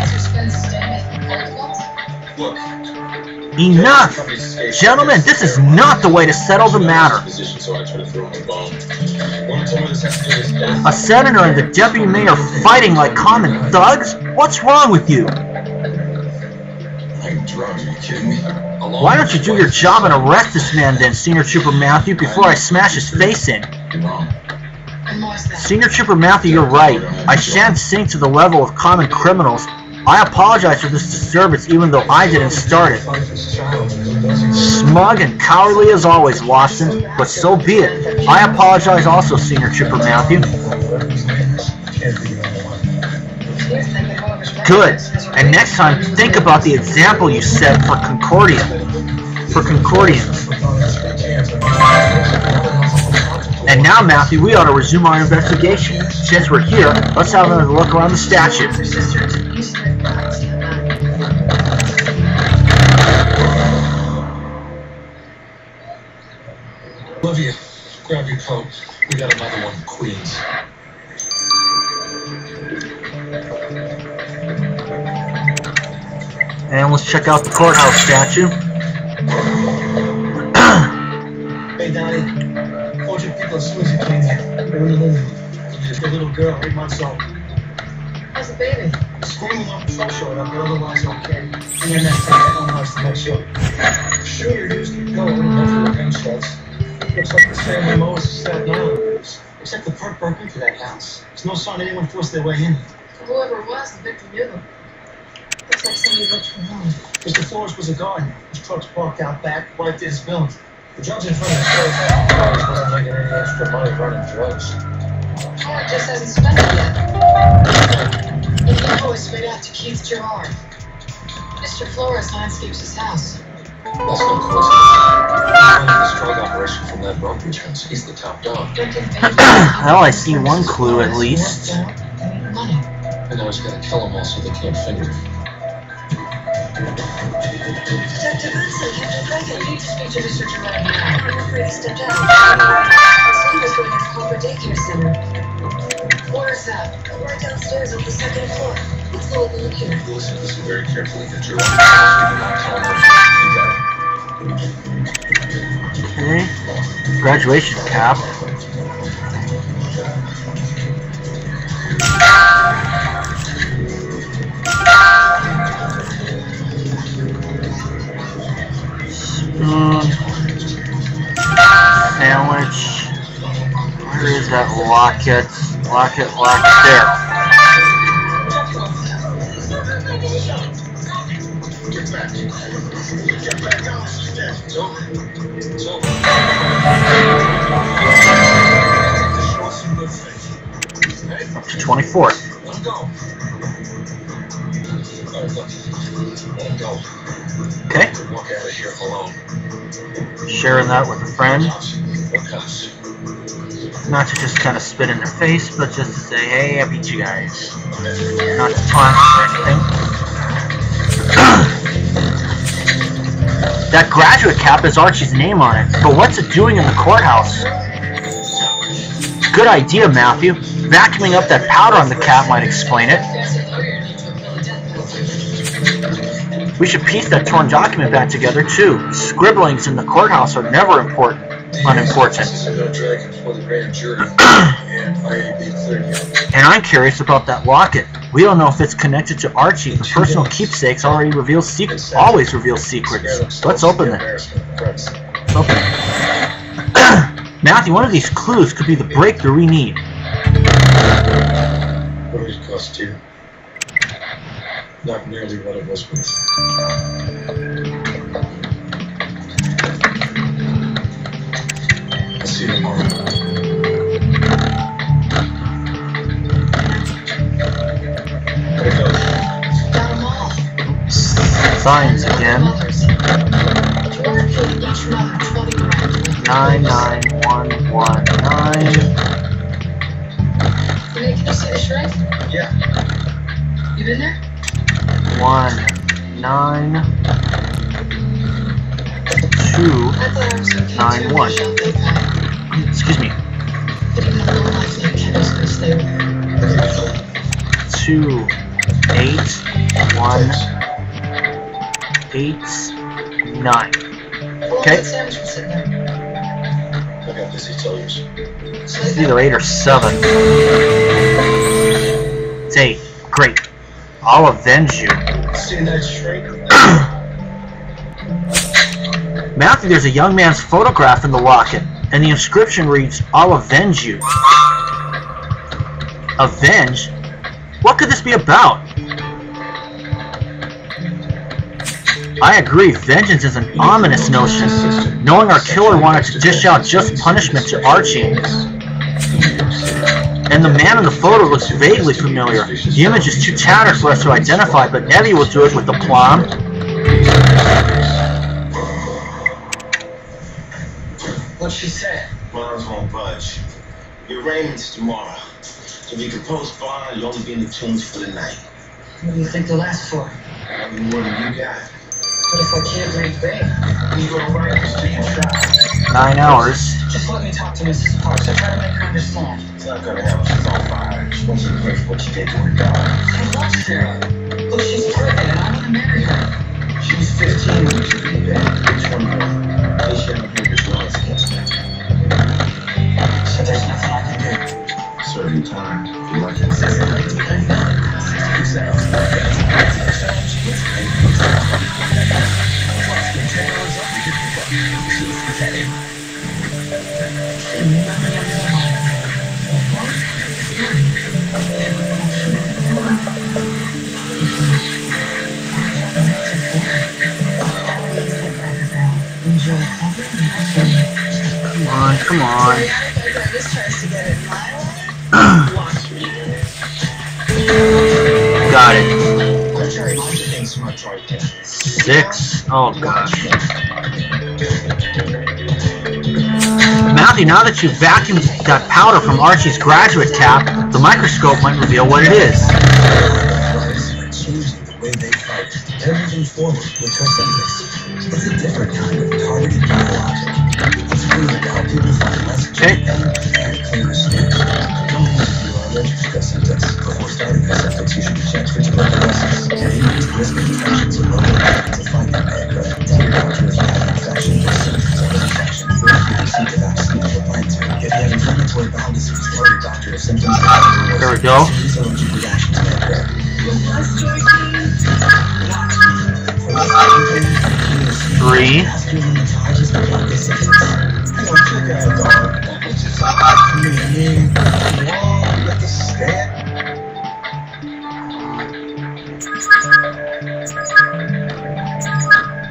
Enough! Gentlemen, this is not the way to settle the matter. A senator and the deputy mayor fighting like common thugs? What's wrong with you? Why don't you do your job and arrest this man then, Senior Trooper Matthew, before I smash his face in? Senior Trooper Matthew, you're right. I shan't sink to the level of common criminals. I apologize for this disturbance even though I didn't start it. Smug and cowardly as always, Lawson, but so be it. I apologize also, Senior Trooper Matthew. Good. And next time, think about the example you set for Concordia. For Concordians. And now, Matthew, we ought to resume our investigation. Since we're here, let's have another look around the statue. Olivia, grab your coat. We got another one in Queens. And let's check out the courthouse statue. Hey, Donnie. Told you people as soon as you came in. They were in the living room. Just a little girl, 8 months old. How's the baby? Screaming up, truck showed up, but otherwise okay. And then next time, I don't know to make sure. Sure, you're used to going over the gunshots. Looks like the same way Moses Staten Island is. Except the perp broke into that house. There's no sign anyone forced their way in. Whoever it was, the victim knew them. Looks like somebody looked for home. Mr. Flores was a gardener. His truck's parked out back, right there his building. The drugs in front of the store wasn't making any extra money running drugs. Howard just hasn't spent it yet. And he always straight out to Keith Gerard. Mr. Flores landscapes his house. That's no coincidence. He's running this drug operation from that brokerage house. He's the top dog. Well, I see one clue at least. Money. And now he's gonna kill them all so they can't finger him. Detective Benson, Captain I Reagan. need to speak to Mr. Gerard now. I'm afraid he stepped out. His son was going to the Cobra Daycare Center. Where is that? Right downstairs on the 2nd floor. Let's go over here. Listen very carefully. Get your own house. You not tell them. You got it. Okay. Graduation cap. Sandwich. Where is that locket? Locket there. Get back. Get back down the stairs. It's over. It's over. Show us some good faith. Hey? Up to 24. Let him go. All right, look. Let him go. Okay. Walk out of here alone. Sharing that with a friend. What cops? Not to just kind of spit in their face, but just to say, hey, I beat you guys. Not to taunt or anything. That graduate cap has Archie's name on it, but what's it doing in the courthouse? Good idea, Matthew. Vacuuming up that powder on the cap might explain it. We should piece that torn document back together, too. Scribblings in the courthouse are never unimportant. And I'm curious about that locket. We don't know if it's connected to Archie, but personal keepsakes always reveal secrets. Let's open it. Let's open it. Matthew, one of these clues could be the breakthrough we need. What did it cost you? Not nearly what it was worth. I'll see you tomorrow. Signs again. 99119. Can you see the shrink? Yeah. You been there? 19291. Excuse me. 281889. Okay. I got busy tellers. It's either 8 or 7. It's 8. Great. I'll avenge you. See that shrink? Matthew, there's a young man's photograph in the locket, and the inscription reads, I'll avenge you. Avenge? What could this be about? I agree, vengeance is an ominous notion. Knowing our killer wanted to dish out just punishment to Archie. And the man in the photo looks vaguely familiar. The image is too tattered for us to identify, but Evie will do it with aplomb. What she said? Bonds won't budge. Your arraignment's tomorrow. So if you can post bond, you'll only be in the tombs for the night. What do you think they'll ask for? Probably more than you got. But if I can't make Bay, You go right to stay in shop. 9 hours. just let me talk to Mrs. Parks. I try to make her understand. It's not gonna happen. She's on fire. She wants you to pay for what you did to her dog. I love Sarah. Look, she's pregnant and I want to marry her. She was 15 when she beat back. 21. At least you haven't heard this laws against her. So there's nothing I can do. Serve your time. If you're lucky. Since 1999, 66 hours. Come on. Got it. 6. Oh gosh. Matthew, now that you've vacuumed that powder from Archie's graduate cap, the microscope might reveal what it is. Changing the way they fight. They're moving forward with Tricentis. It's a different kind of targeted biologic. It's proven to help people find less Okay. and cleaner skin. Don't use if you are allergic to Tricentis. Before starting Tricentis, you should be checked for tuberculosis and increased risk of infections in local areas to find your pancreas. Tell your doctor if you have infections or symptoms of an infection. After you receive the vaccine or plan to. If you have inflammatory bowel disease, tell your doctor if symptoms are There we go. serious allergic reaction to pancreas. 3.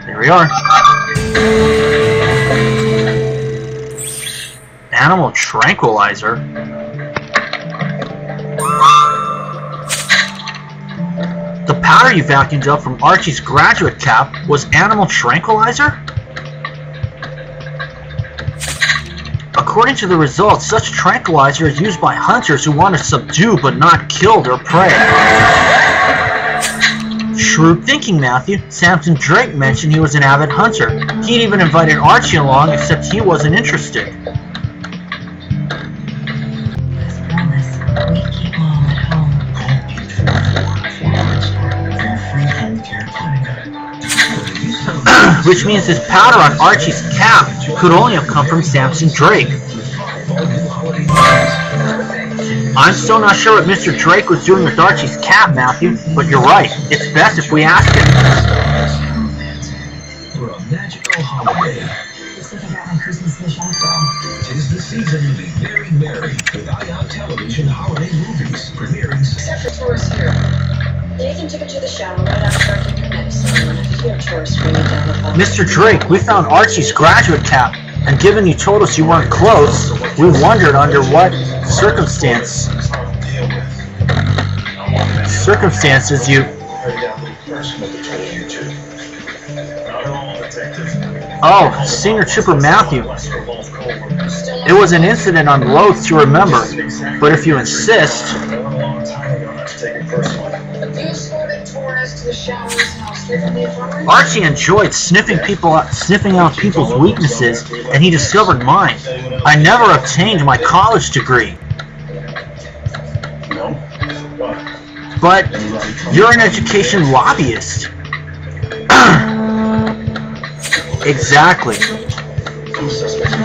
There we are. Animal tranquilizer. The powder you vacuumed up from Archie's graduate cap was animal tranquilizer? According to the results, such tranquilizer is used by hunters who want to subdue but not kill their prey. Shrewd thinking, Matthew. Samson Drake mentioned he was an avid hunter. He'd even invited Archie along, except he wasn't interested. As promised, we keep Mom at home. Which means this powder on Archie's cap could only have come from Samson Drake. I'm still not sure what Mr. Drake was doing with Archie's cap, Matthew, but you're right. It's best if we ask him. For a magical holiday. Looks like I got my Christmas wish after all. 'Tis the season to be very merry with ION Television holiday movies premiering. Except for tourists here. Nathan took it to the shower right after I took your medicine. And if you hear tourists screaming down the hall. Mr. Drake, we found Archie's graduate cap, and given you told us you weren't close, we wondered under what circumstances you... Oh, Senior Trooper Matthew. It was an incident I'm loath to remember, but if you insist... You escorted Torres to the showers and I was sleeping in the infirmary? Archie enjoyed sniffing out people's weaknesses, and he discovered mine. I never obtained my college degree. But you're an education lobbyist. Exactly.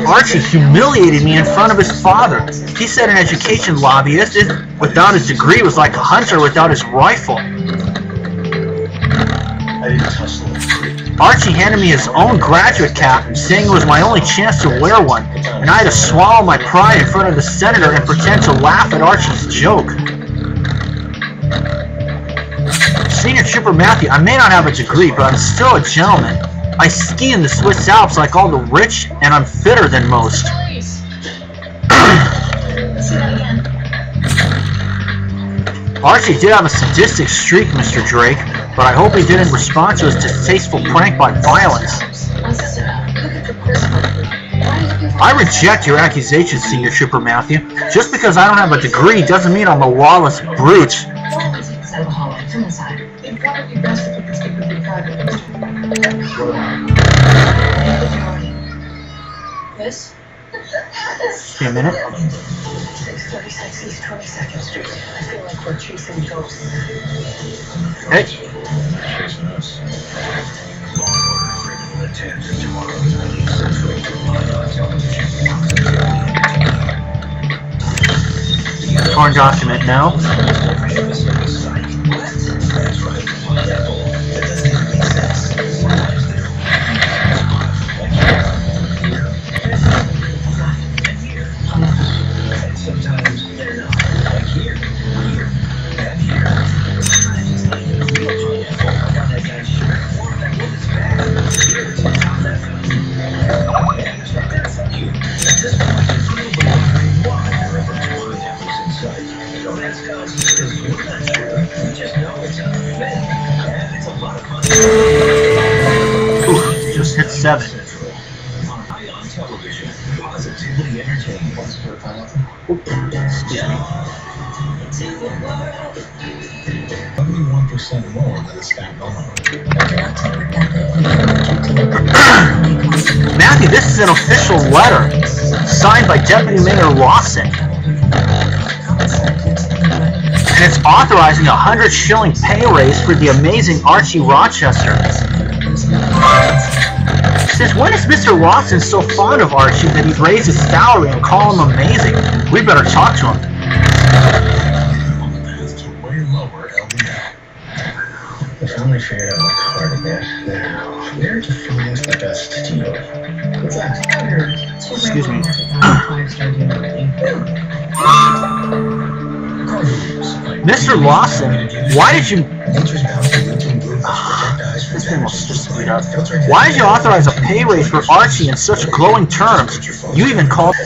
Archie humiliated me in front of his father. He said an education lobbyist without his degree was like a hunter without his rifle. Archie handed me his own graduate cap, saying it was my only chance to wear one, and I had to swallow my pride in front of the senator and pretend to laugh at Archie's joke. Senior Trooper Matthew, I may not have a degree, but I'm still a gentleman. I ski in the Swiss Alps like all the rich, and I'm fitter than most. Please. Say that again. Archie did have a sadistic streak, Mr. Drake, but I hope he didn't respond to his distasteful prank by violence. I reject your accusations, Senior Trooper Matthew. Just because I don't have a degree doesn't mean I'm a lawless brute. Come inside. It'd probably be best if we could speak with you privately. This? Just a minute. 636 East 22nd Street. I feel like we're chasing ghosts. Hey. Chasing us. Law and Order, Criminal Intent, tomorrow's release central on television. Torn document now. That's right. Pineapple. That doesn't even make sense. Sometimes they're and sometimes they're not. Like here, and here. Sometimes it's not even real pineapple. Like on that guy's shirt. Or that woman's bag. Here, it's on that funny. And it's not that funny. At this point, there's nobody wondering why there are a bunch of pineapples inside. Don't ask us, because we're not sure. We just know it's a thing. And it's a lot of fun. Ooh, just hit 7. On Ion Television, positively entertaining. 71% more than a stack normal. Matthew, this is an official letter signed by Deputy Mayor Lawson. And it's authorizing a 100-shilling pay raise for the amazing Archie Rochester. Since when is Mr. Lawson so fond of Archie that he'd raise his salary and call him amazing? We better talk to him. On the path to way lower LDL. The family figured out what hard to get. They're to finance the best deal. What's that? Excuse me. Mr. Lawson, why did you... Nature's bounty looking blue protect eyes from This thing will just speed up. filtering Why did you authorize a pay raise for Archie in such glowing terms? You even called...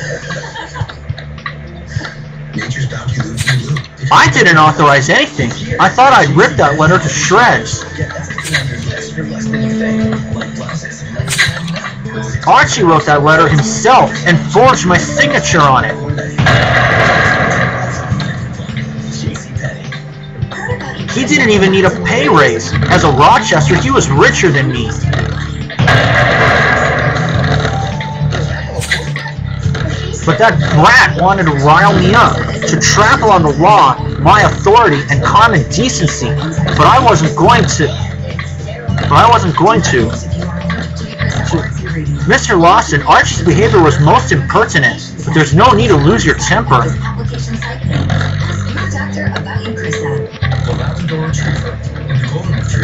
Nature's bounty looking blue. I didn't authorize anything. I thought I'd rip that letter to shreds. Archie wrote that letter himself and forged my signature on it. He didn't even need a pay raise. As a Rochester, he was richer than me. But that brat wanted to rile me up, to trample on the law, my authority, and common decency. But I wasn't going to. Mr. Lawson, Archie's behavior was most impertinent, but there's no need to lose your temper.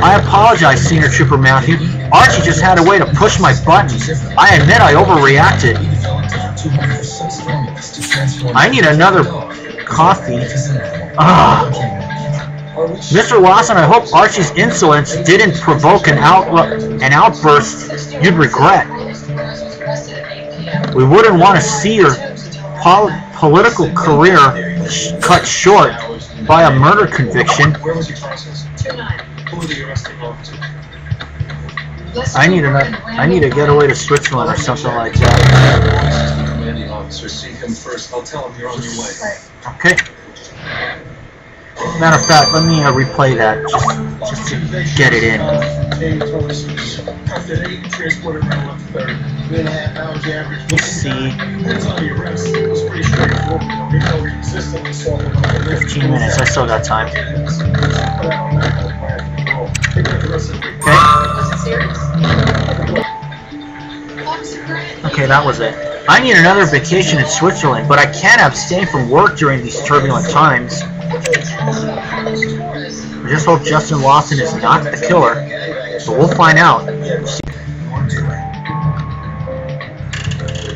I apologize, Senior Trooper Matthew. Archie just had a way to push my buttons. I admit I overreacted. I need another coffee. Mr. Lawson, I hope Archie's insolence didn't provoke an outburst you'd regret. We wouldn't want to see your political career cut short by a murder conviction. I need to get away to Switzerland or something like that. See him first. I'll tell him you're on your way. Okay. Matter of fact, let me replay that just to get it in. Let's see. 15 minutes. I still got time. Okay, that was it. I need another vacation in Switzerland, but I can't abstain from work during these turbulent times. I just hope Justin Lawson is not the killer, but we'll find out.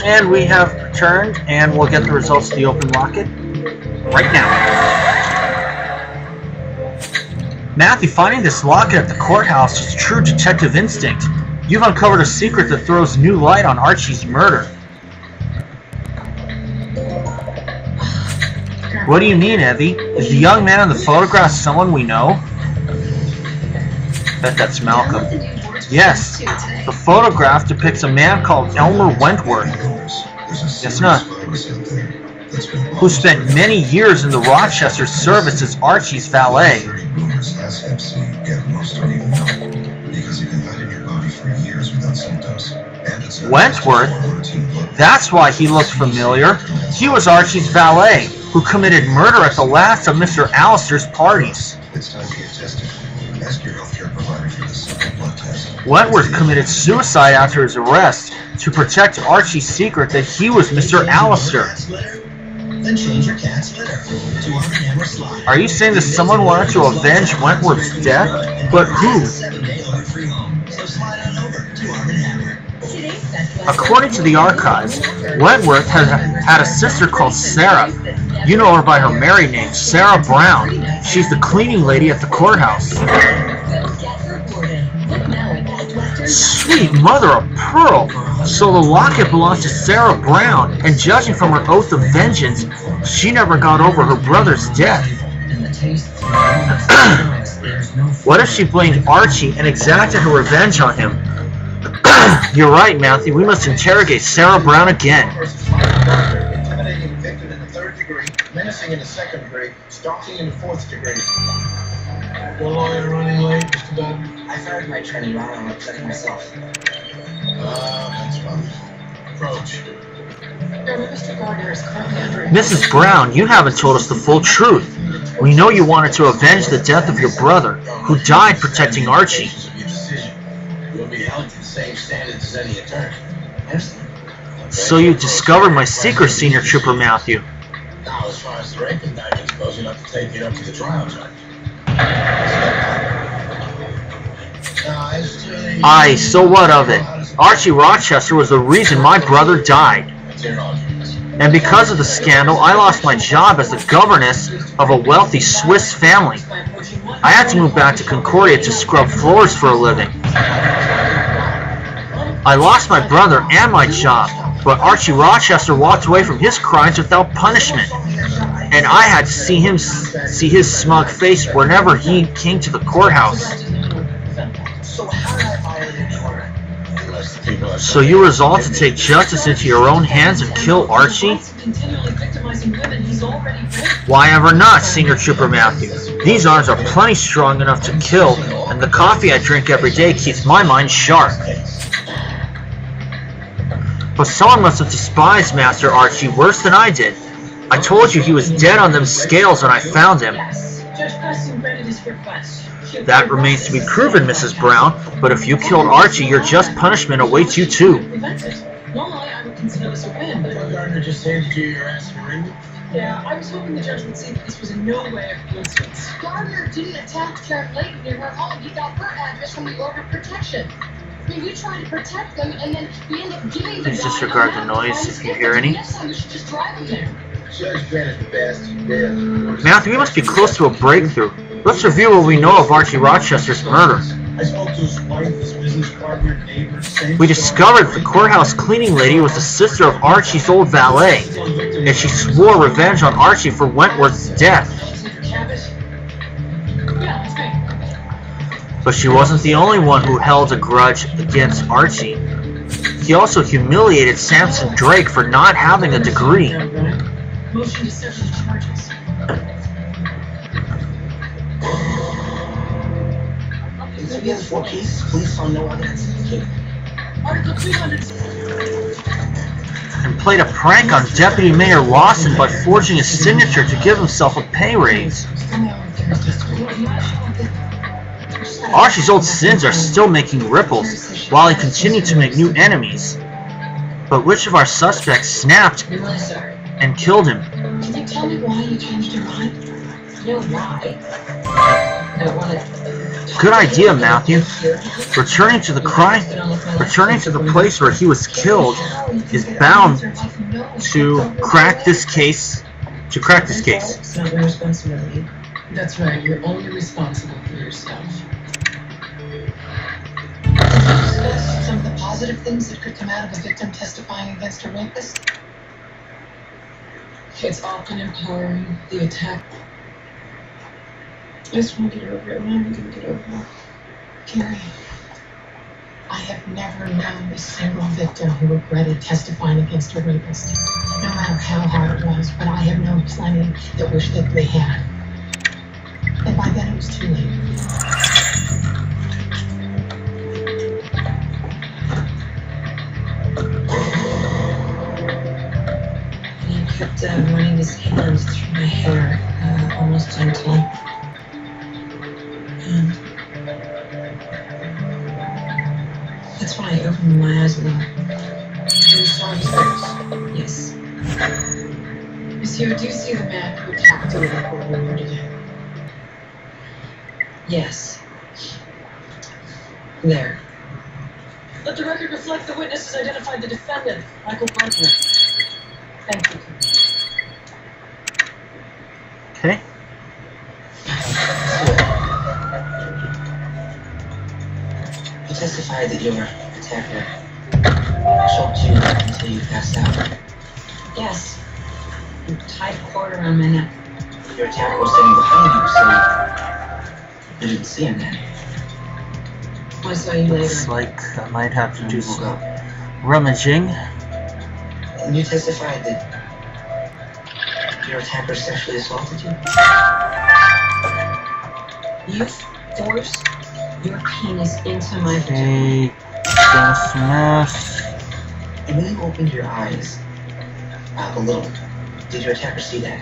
And we have returned, and we'll get the results of the open locket right now. Matthew, finding this locket at the courthouse is true detective instinct. You've uncovered a secret that throws new light on Archie's murder. What do you mean, Evie? Is the young man in the photograph someone we know? Bet that's Malcolm. Yes, the photograph depicts a man called Elmer Wentworth. Yes, not. Who spent many years in the Rochester service as Archie's valet. for years without symptoms. Wentworth? That's why he looked familiar. He was Archie's valet, who committed murder at the last of Mr. Allister's parties. It's time to get tested. Ask your healthcare provider for the simple blood test. Wentworth committed suicide after his arrest to protect Archie's secret that he was Mr. Allister. Then change your cat's litter to Arm & Hammer Slide. Are you saying that someone wanted to avenge Wentworth's death? But who? 7-day odor-free home. So slide on over to Arm & Hammer. According to the archives, Wentworth had a sister called Sarah. You know her by her married name, Sarah Brown. She's the cleaning lady at the courthouse. Sweet mother of pearl! So the locket belongs to Sarah Brown, and judging from her oath of vengeance, she never got over her brother's death. What if she blamed Archie and exacted her revenge on him? You're right, Matthew. We must interrogate Sarah Brown again. Intimidating a victim in the 3rd degree, menacing in the 2nd degree, stalking in the 4th degree. Your lawyer running late, Mr. Dunn? I fired my attorney while I'm upsetting myself. That's fine. Approach. Mr. Gardner is currently under... Mrs. Brown, you haven't told us the full truth. We know you wanted to avenge the death of your brother, who died protecting Archie. You'll be held to the same standards as any attorney. So you discovered my secret, Senior Trooper Matthew. Now, as far as the rape indictment goes, you'll have to take it up to the trial judge. Aye, so what of it? Archie Rochester was the reason my brother died. And because of the scandal, I lost my job as the governess of a wealthy Swiss family. I had to move back to Concordia to scrub floors for a living. I lost my brother and my job, but Archie Rochester walked away from his crimes without punishment. And I had to see his smug face whenever he came to the courthouse. So you resolved to take justice into your own hands and kill Archie? Why ever not, Senior Trooper Matthew? These arms are plenty strong enough to kill, and the coffee I drink every day keeps my mind sharp. But someone must have despised Master Archie worse than I did. I told you he was dead on them scales when I found him. That remains to be proven, Mrs. Brown, but if you killed Archie, your just punishment awaits you too. No lie, I would consider this a win, but... Gardner just handed you your ass for ring? Yeah, I was hoping the judge would see that this was in no way a coincidence. Gardner didn't attack Karen Layton near her home. He got her address from the order of protection. I mean, we tried to protect them, and then we end up giving the Please disregard the noise if you hear any. Next time we should just drive him there. Judge granted the bastard death. Matthew, we must be close to a breakthrough. Let's review what we know of Archie Rochester's murder. I spoke to his wife, his business partner, neighbors. We discovered the courthouse cleaning lady was the sister of Archie's old valet, and she swore revenge on Archie for Wentworth's death. But she wasn't the only one who held a grudge against Archie. He also humiliated Samson Drake for not having a degree. Motion to search the charges. The other 4 cases, police found no evidence indicated. Article 200. And played a prank on Deputy Mayor Lawson by forging his signature to give himself a pay raise. Archie's old sins are still making ripples, while he continued to make new enemies. But which of our suspects snapped and killed him? Can you tell me why you changed your mind? No, why? I don't want to... Good idea, Matthew. Returning to the place where he was killed is bound to crack this case. It's not your responsibility. That's right. You're only responsible for yourself. Did you discuss some of the positive things that could come out of a victim testifying against a rapist? It's often empowering. The attack. I just want to get over it. When am I going to get over it? Carrie, I have never known a single victim who regretted testifying against a rapist. No matter how hard it was, but I have known plenty that wish that they had. And by then it was too late. kept running his hand through my hair, almost gentle. And that's when I opened my eyes a little. You saw his face? Yes. Monsieur, do you see the man who attacked you in the courtroom today? Yes. There. Let the record reflect the witnesses identified the defendant, Michael Gardner. Thank you. Okay. You testified that your attacker choked you until you passed out. Yes. A tight cord around my neck. Your attacker was standing behind you, so you didn't see him then. I saw you later. Looks like I might have to do You woke some up. rummaging. And you testified that your attacker sexually assaulted you? You forced your penis into my vagina. Okay, dismiss. And when you opened your eyes a little, did your attacker see that?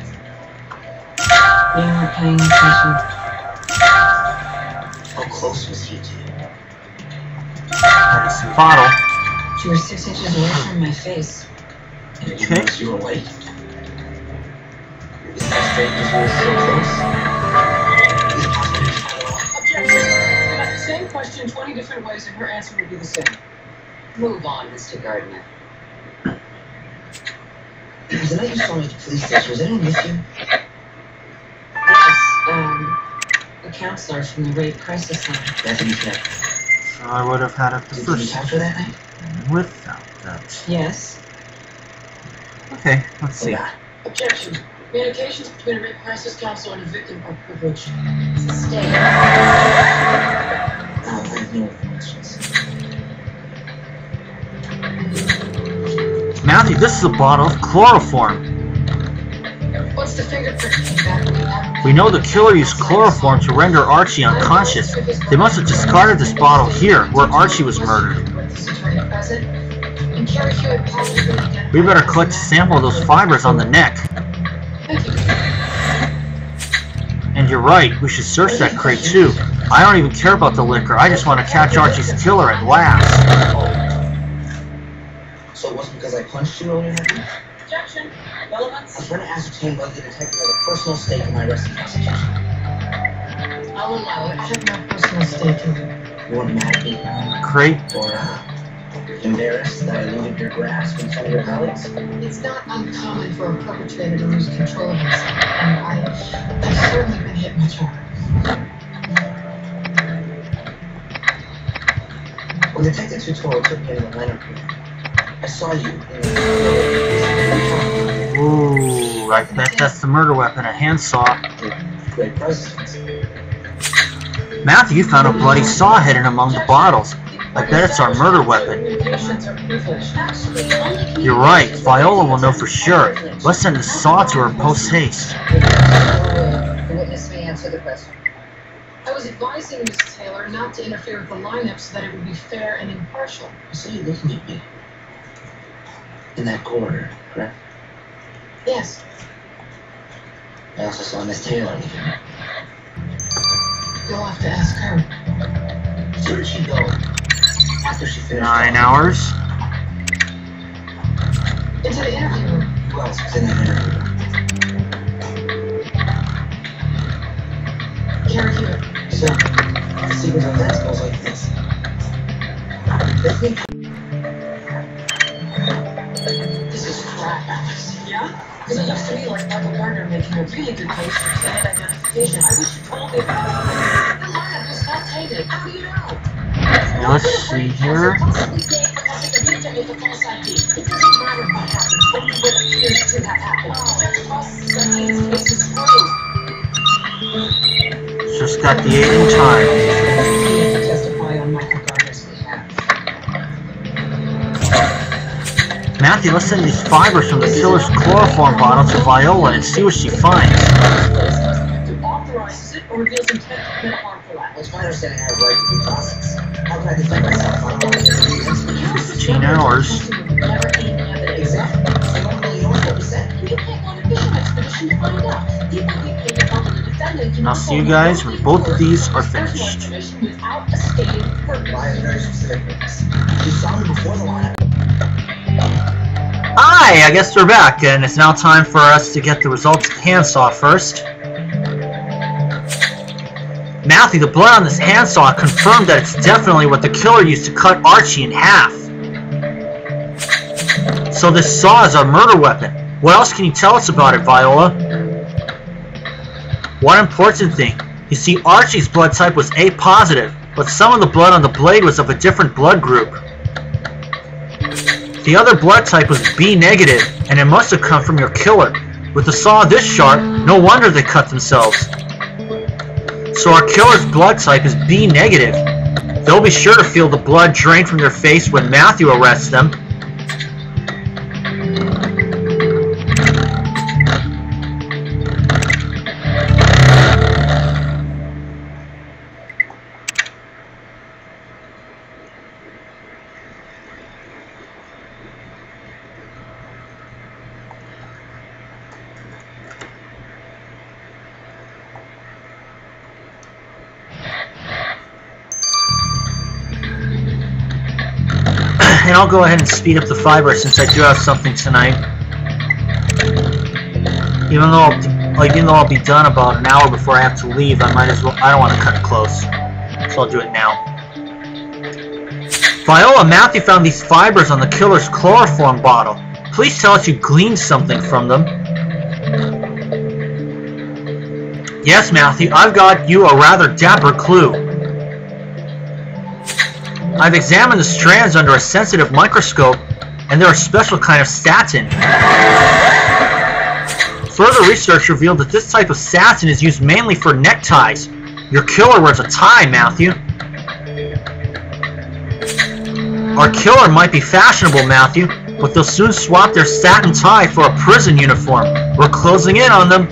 You weren't paying attention. How close was he to you? There's the bottle. You were 6 inches away from my face. And you Okay. noticed you were late. Is that straight because you were so close? Is it possible you found out? Objection! You asked the same question 20 different ways and her answer would be the same. Move on, Mr. Gardner. The night you saw me at the police station, was anyone with you? Yes, a counselor from the Rape Crisis Center. That's what you said. So I would have had it the Did you first talk to her that night? without that. Yes. Okay, let's see. Yeah. Objection! Communications between a rape crisis counselor and a victim are privileged. Sustained. I have no questions. Matthew, this is a bottle of chloroform. What's the fingerprint feedback? We know the killer used chloroform to render Archie unconscious. They must have discarded this bottle here, where Archie was murdered. We better collect a sample of those fibers on the neck. Thank you. And you're right, we should search that crate too. I don't even care about the liquor, I just want to catch Archie's killer at last. So it wasn't because I punched you earlier that night? Objection! I Relevance? was trying to ascertain whether the detective has a personal stake in my arrest and prosecution. I'll allow it. I have no personal stake in it. You weren't mad at me? Crate? Or embarrassed that I eluded your grasp in front of your colleagues? It's not uncommon for a perpetrator to lose control of himself, and I've certainly been hit much harder. When Detective Tutoro took me to the Leonard group, I saw you in the Ooh, I bet that's the murder weapon, a handsaw. great presence. Matthew, you found a bloody saw hidden among the bottles. I bet it's our murder weapon. Communications are privileged. You're right, Viola will know for sure. Let's send the saw to her post-haste. The witness may answer the question. I was advising Miss Taylor not to interfere with the lineup so that it would be fair and impartial. I saw you looking at me. In that corridor, correct? Yes. I also saw Miss Taylor leaving. You'll have to ask her. Where did she go after she finished? 9 hours. Into the interview room. Who else was in that interview? Carrie Hewitt. So, the sequence of events goes like this. This is crap, Alex. Yeah? Because it looks to me like Michael Gardner making a really good case for candidate identification. I wish you told me about it. The lineup was not tainted. How do you know? Let's see here. Possibly gay because it could be a false ID. It doesn't matter what happens, only what appears to have happened. Judge Cross's case is proved. Just got the 8 in time. Testify on Michael Gardner's behalf. Matthew, let's send these fibers from the killer's chloroform bottle to Viola and see what she finds. Authorizes it or reveals intent to commit harmful acts. It's my understanding I have right to due process. How can I defend myself on all of the 15 hours. Never any evidence. Exactly. I don't really know what we said. You can and find out. People think they can help the defendant. And I'll see you guys when both of these are finished. Without a stated purpose. I have very specific witness. You saw me before the lineup. Hi, I guess we're back, and it's now time for us to get the results of the handsaw first. Matthew, the blood on this handsaw confirmed that it's definitely what the killer used to cut Archie in half. So this saw is a murder weapon. What else can you tell us about it, Viola? One important thing. You see, Archie's blood type was A positive, but some of the blood on the blade was of a different blood group. The other blood type was B negative, and it must have come from your killer. With the saw this sharp, no wonder they cut themselves. So our killer's blood type is B negative. They'll be sure to feel the blood drain from their face when Matthew arrests them. And I'll go ahead and speed up the fiber since I do have something tonight. Even though I'll be done about an hour before I have to leave, I might as well. I don't want to cut it close, so I'll do it now. Viola, Matthew found these fibers on the killer's chloroform bottle. Please tell us you gleaned something from them. Yes, Matthew, I've got you a rather dapper clue. I've examined the strands under a sensitive microscope, and they're a special kind of satin. Further research revealed that this type of satin is used mainly for neckties. Your killer wears a tie, Matthew. Our killer might be fashionable, Matthew, but they'll soon swap their satin tie for a prison uniform. We're closing in on them.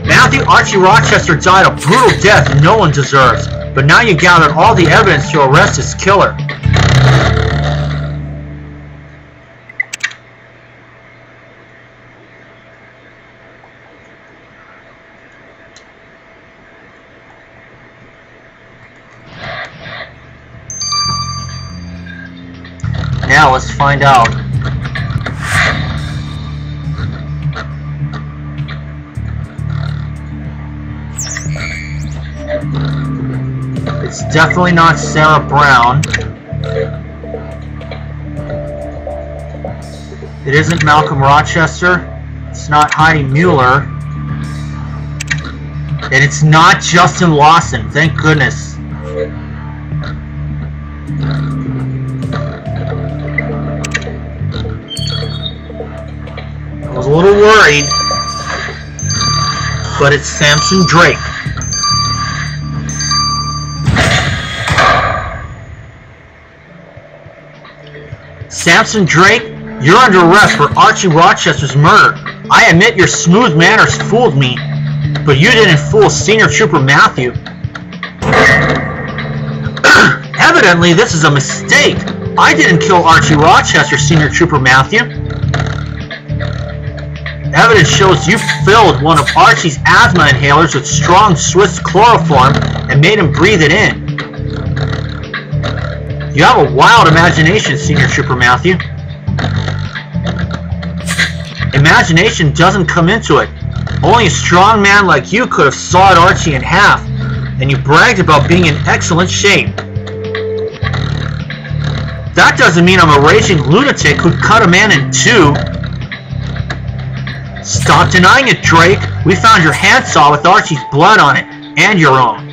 Matthew, Archie Rochester died a brutal death no one deserves, but now you gathered all the evidence to arrest his killer. Now let's find out. It's definitely not Sarah Brown. It isn't Malcolm Rochester. It's not Heidi Mueller. And it's not Justin Lawson, thank goodness. I was a little worried, but it's Samson Drake. Samson Drake, you're under arrest for Archie Rochester's murder. I admit your smooth manners fooled me, but you didn't fool Senior Trooper Matthew. Evidently, this is a mistake. I didn't kill Archie Rochester, Senior Trooper Matthew. Evidence shows you filled one of Archie's asthma inhalers with strong Swiss chloroform and made him breathe it in. You have a wild imagination, Senior Trooper Matthew. Imagination doesn't come into it. Only a strong man like you could have sawed Archie in half, and you bragged about being in excellent shape. That doesn't mean I'm a raging lunatic who'd cut a man in two. Stop denying it, Drake. We found your handsaw with Archie's blood on it, and your own.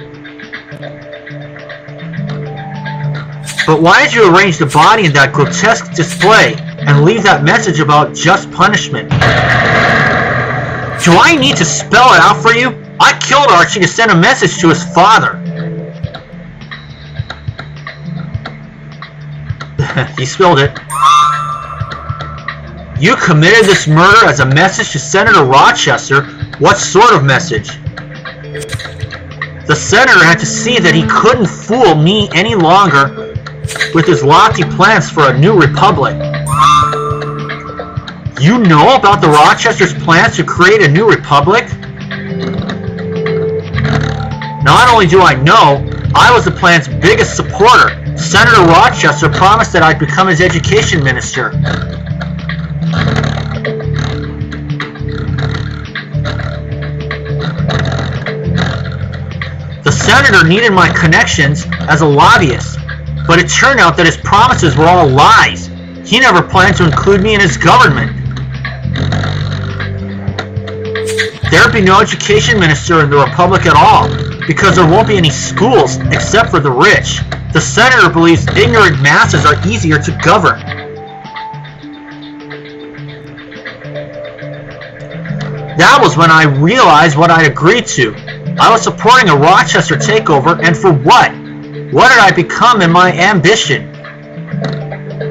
But why did you arrange the body in that grotesque display and leave that message about just punishment? Do I need to spell it out for you? I killed Archie to send a message to his father. He spilled it. You committed this murder as a message to Senator Rochester. What sort of message? The senator had to see that he couldn't fool me any longer, with his lofty plans for a new republic. You know about the Rochester's plans to create a new republic? Not only do I know, I was the plan's biggest supporter. Senator Rochester promised that I'd become his education minister. The senator needed my connections as a lobbyist, but it turned out that his promises were all lies. He never planned to include me in his government. There'd be no education minister in the Republic at all, because there won't be any schools except for the rich. The senator believes ignorant masses are easier to govern. That was when I realized what I'd agreed to. I was supporting a Rochester takeover, and for what? What had I become in my ambition?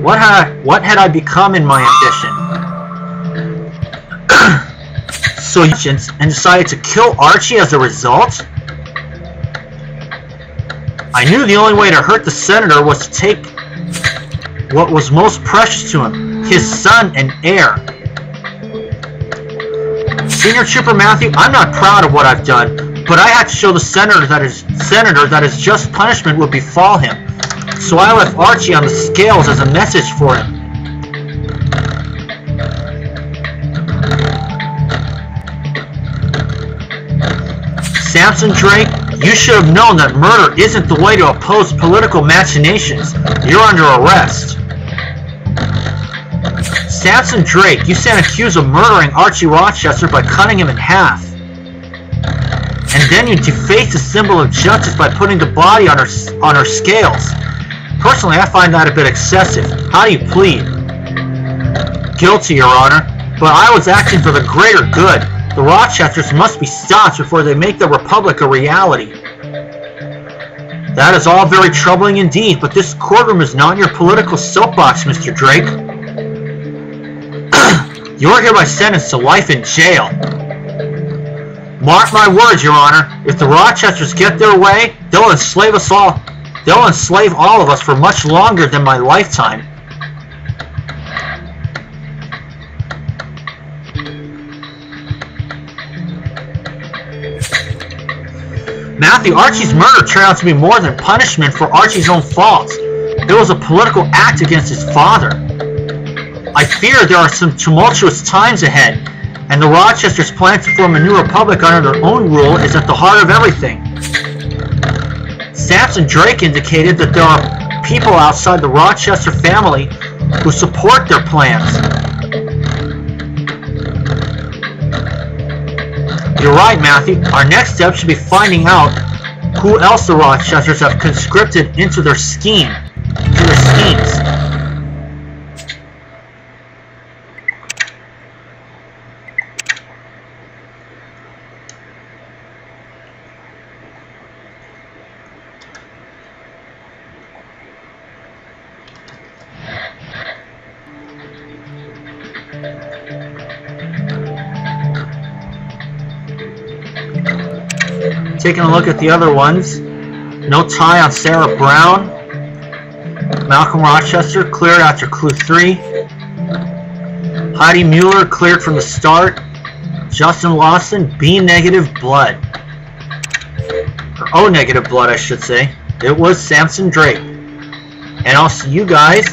What had I become in my ambition? So and decided to kill Archie as a result? I knew the only way to hurt the senator was to take what was most precious to him, his son and heir. Senior Trooper Matthew, I'm not proud of what I've done, but I had to show the senator that his just punishment would befall him. So I left Archie on the scales as a message for him. Samson Drake, you should have known that murder isn't the way to oppose political machinations. You're under arrest. Samson Drake, you stand accused of murdering Archie Rochester by cutting him in half. And then you deface the symbol of justice by putting the body on her scales. Personally, I find that a bit excessive. How do you plead? Guilty, Your Honor, but I was acting for the greater good. The Rochesters must be stopped before they make the Republic a reality. That is all very troubling indeed, but this courtroom is not your political soapbox, Mr. Drake. You are hereby sentenced to life in jail. Mark my words, Your Honor, if the Rochesters get their way, they'll enslave us all. They'll enslave all of us for much longer than my lifetime. Matthew, Archie's murder turned out to be more than punishment for Archie's own faults. It was a political act against his father. I fear there are some tumultuous times ahead, and the Rochesters' plan to form a new republic under their own rule is at the heart of everything. Samson Drake indicated that there are people outside the Rochester family who support their plans. You're right, Matthew. Our next step should be finding out who else the Rochesters have conscripted into their schemes. Taking a look at the other ones, no tie on Sarah Brown. Malcolm Rochester cleared after clue 3. Heidi Mueller cleared from the start. Justin Lawson, B negative blood. Or O negative blood, I should say. It was Samson Drake. And I'll see you guys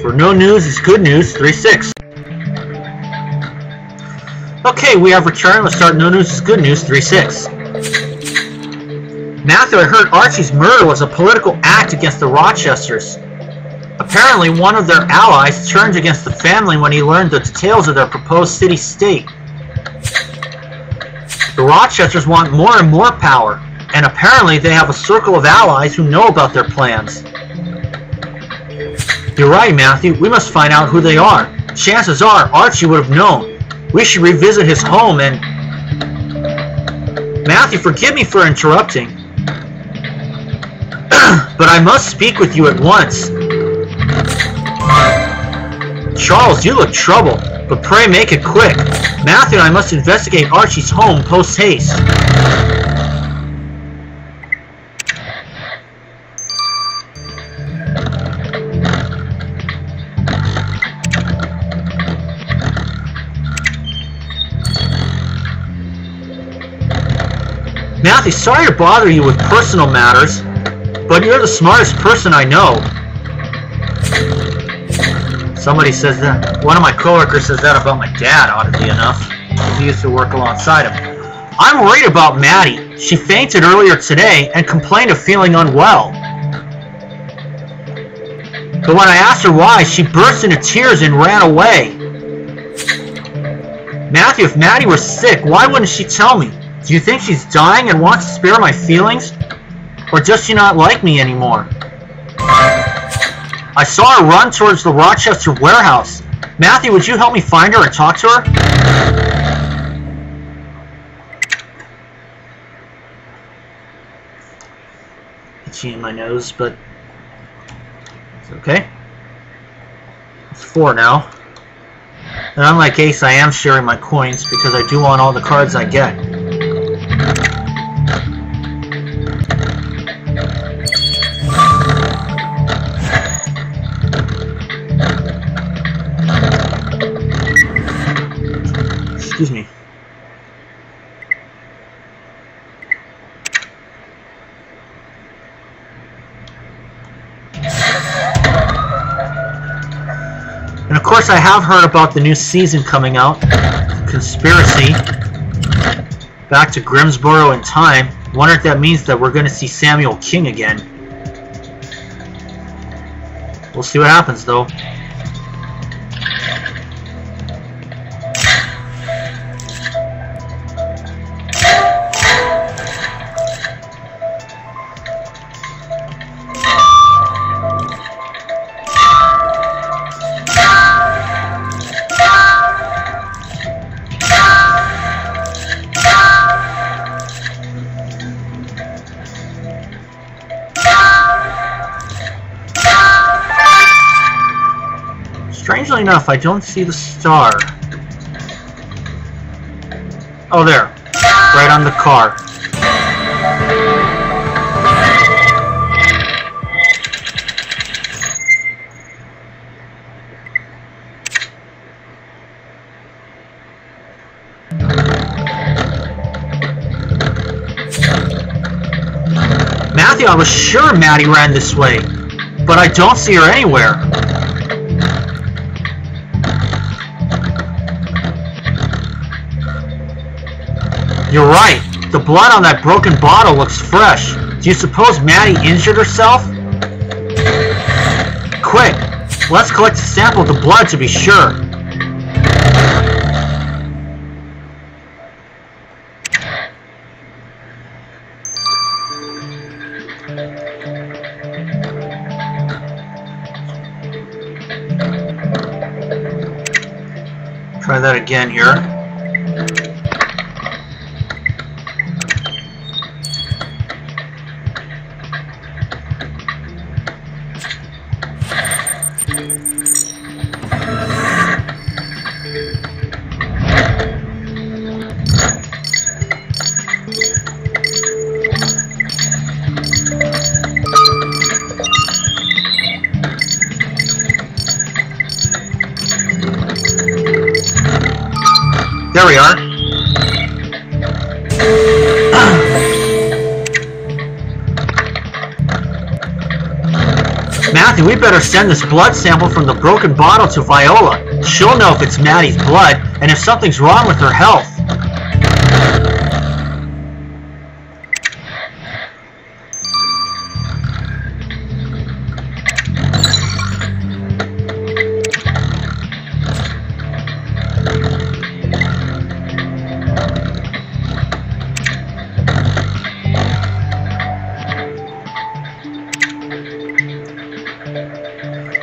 for No News is Good News 3-6. Okay, we have returned. Let's start No News is Good News 3-6. Matthew, I heard Archie's murder was a political act against the Rochesters. Apparently, one of their allies turned against the family when he learned the details of their proposed city-state. The Rochesters want more and more power, and apparently they have a circle of allies who know about their plans. You're right, Matthew. We must find out who they are. Chances are Archie would have known. We should revisit his home and... Matthew, forgive me for interrupting. But I must speak with you at once. Charles, you look troubled, but pray make it quick. Matthew and I must investigate Archie's home post-haste. Matthew, sorry to bother you with personal matters, but you're the smartest person I know. Somebody says that. One of my coworkers says that about my dad, oddly enough. He used to work alongside him. I'm worried about Maddie. She fainted earlier today and complained of feeling unwell. But when I asked her why, she burst into tears and ran away. Matthew, if Maddie were sick, why wouldn't she tell me? Do you think she's dying and wants to spare my feelings? Or does she not like me anymore? I saw her run towards the Rochester warehouse. Matthew, would you help me find her and talk to her? Itchy in my nose, but it's okay. It's 4 now. And unlike Ace, I am sharing my coins because I do want all the cards I get. Excuse me. And of course I have heard about the new season coming out, Conspiracy, back to Grimsboro in time. Wonder if that means that we're going to see Samuel King again. We'll see what happens though. Strangely enough, I don't see the star. Oh, there. Right on the car. Matthew, I was sure Maddie ran this way, but I don't see her anywhere. You're right. The blood on that broken bottle looks fresh. Do you suppose Maddie injured herself? Quick, let's collect a sample of the blood to be sure. Try that again here. There we are. Matthew, we better send this blood sample from the broken bottle to Viola. She'll know if it's Maddie's blood and if something's wrong with her health.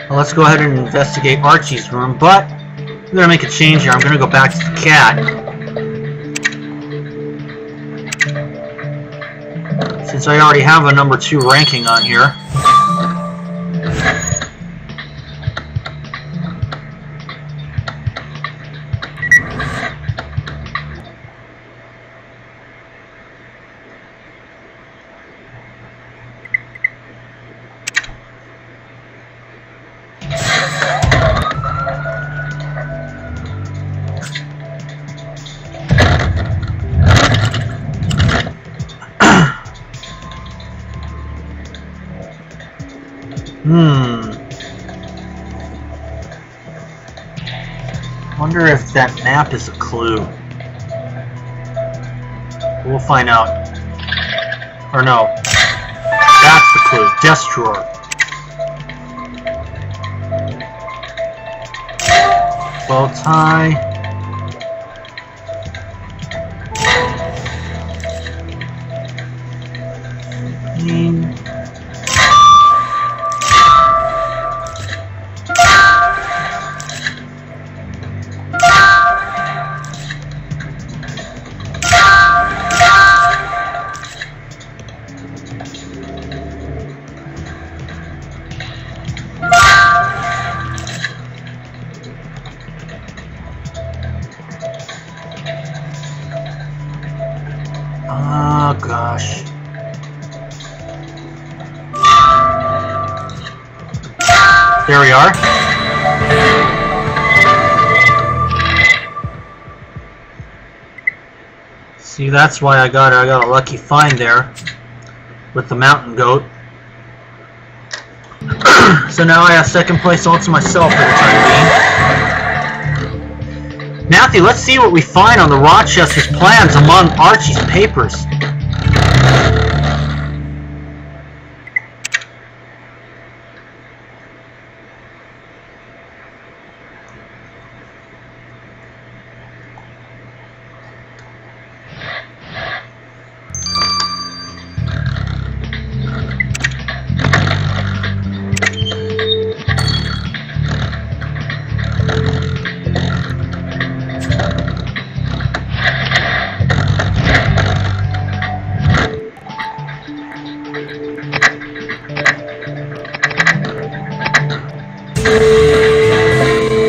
Well, let's go ahead and investigate Archie's room, but I'm going to make a change here. I'm going to go back to the cat. Since I already have a number 2 ranking on here. Wonder if that map is a clue. We'll find out. Or no. That's the clue. Desk drawer. Bow tie. Oh gosh. There we are. See, that's why I got a lucky find there with the mountain goat. So now I have second place all to myself for the time being. Matthew, let's see what we find on the Rochester's plans among Archie's papers.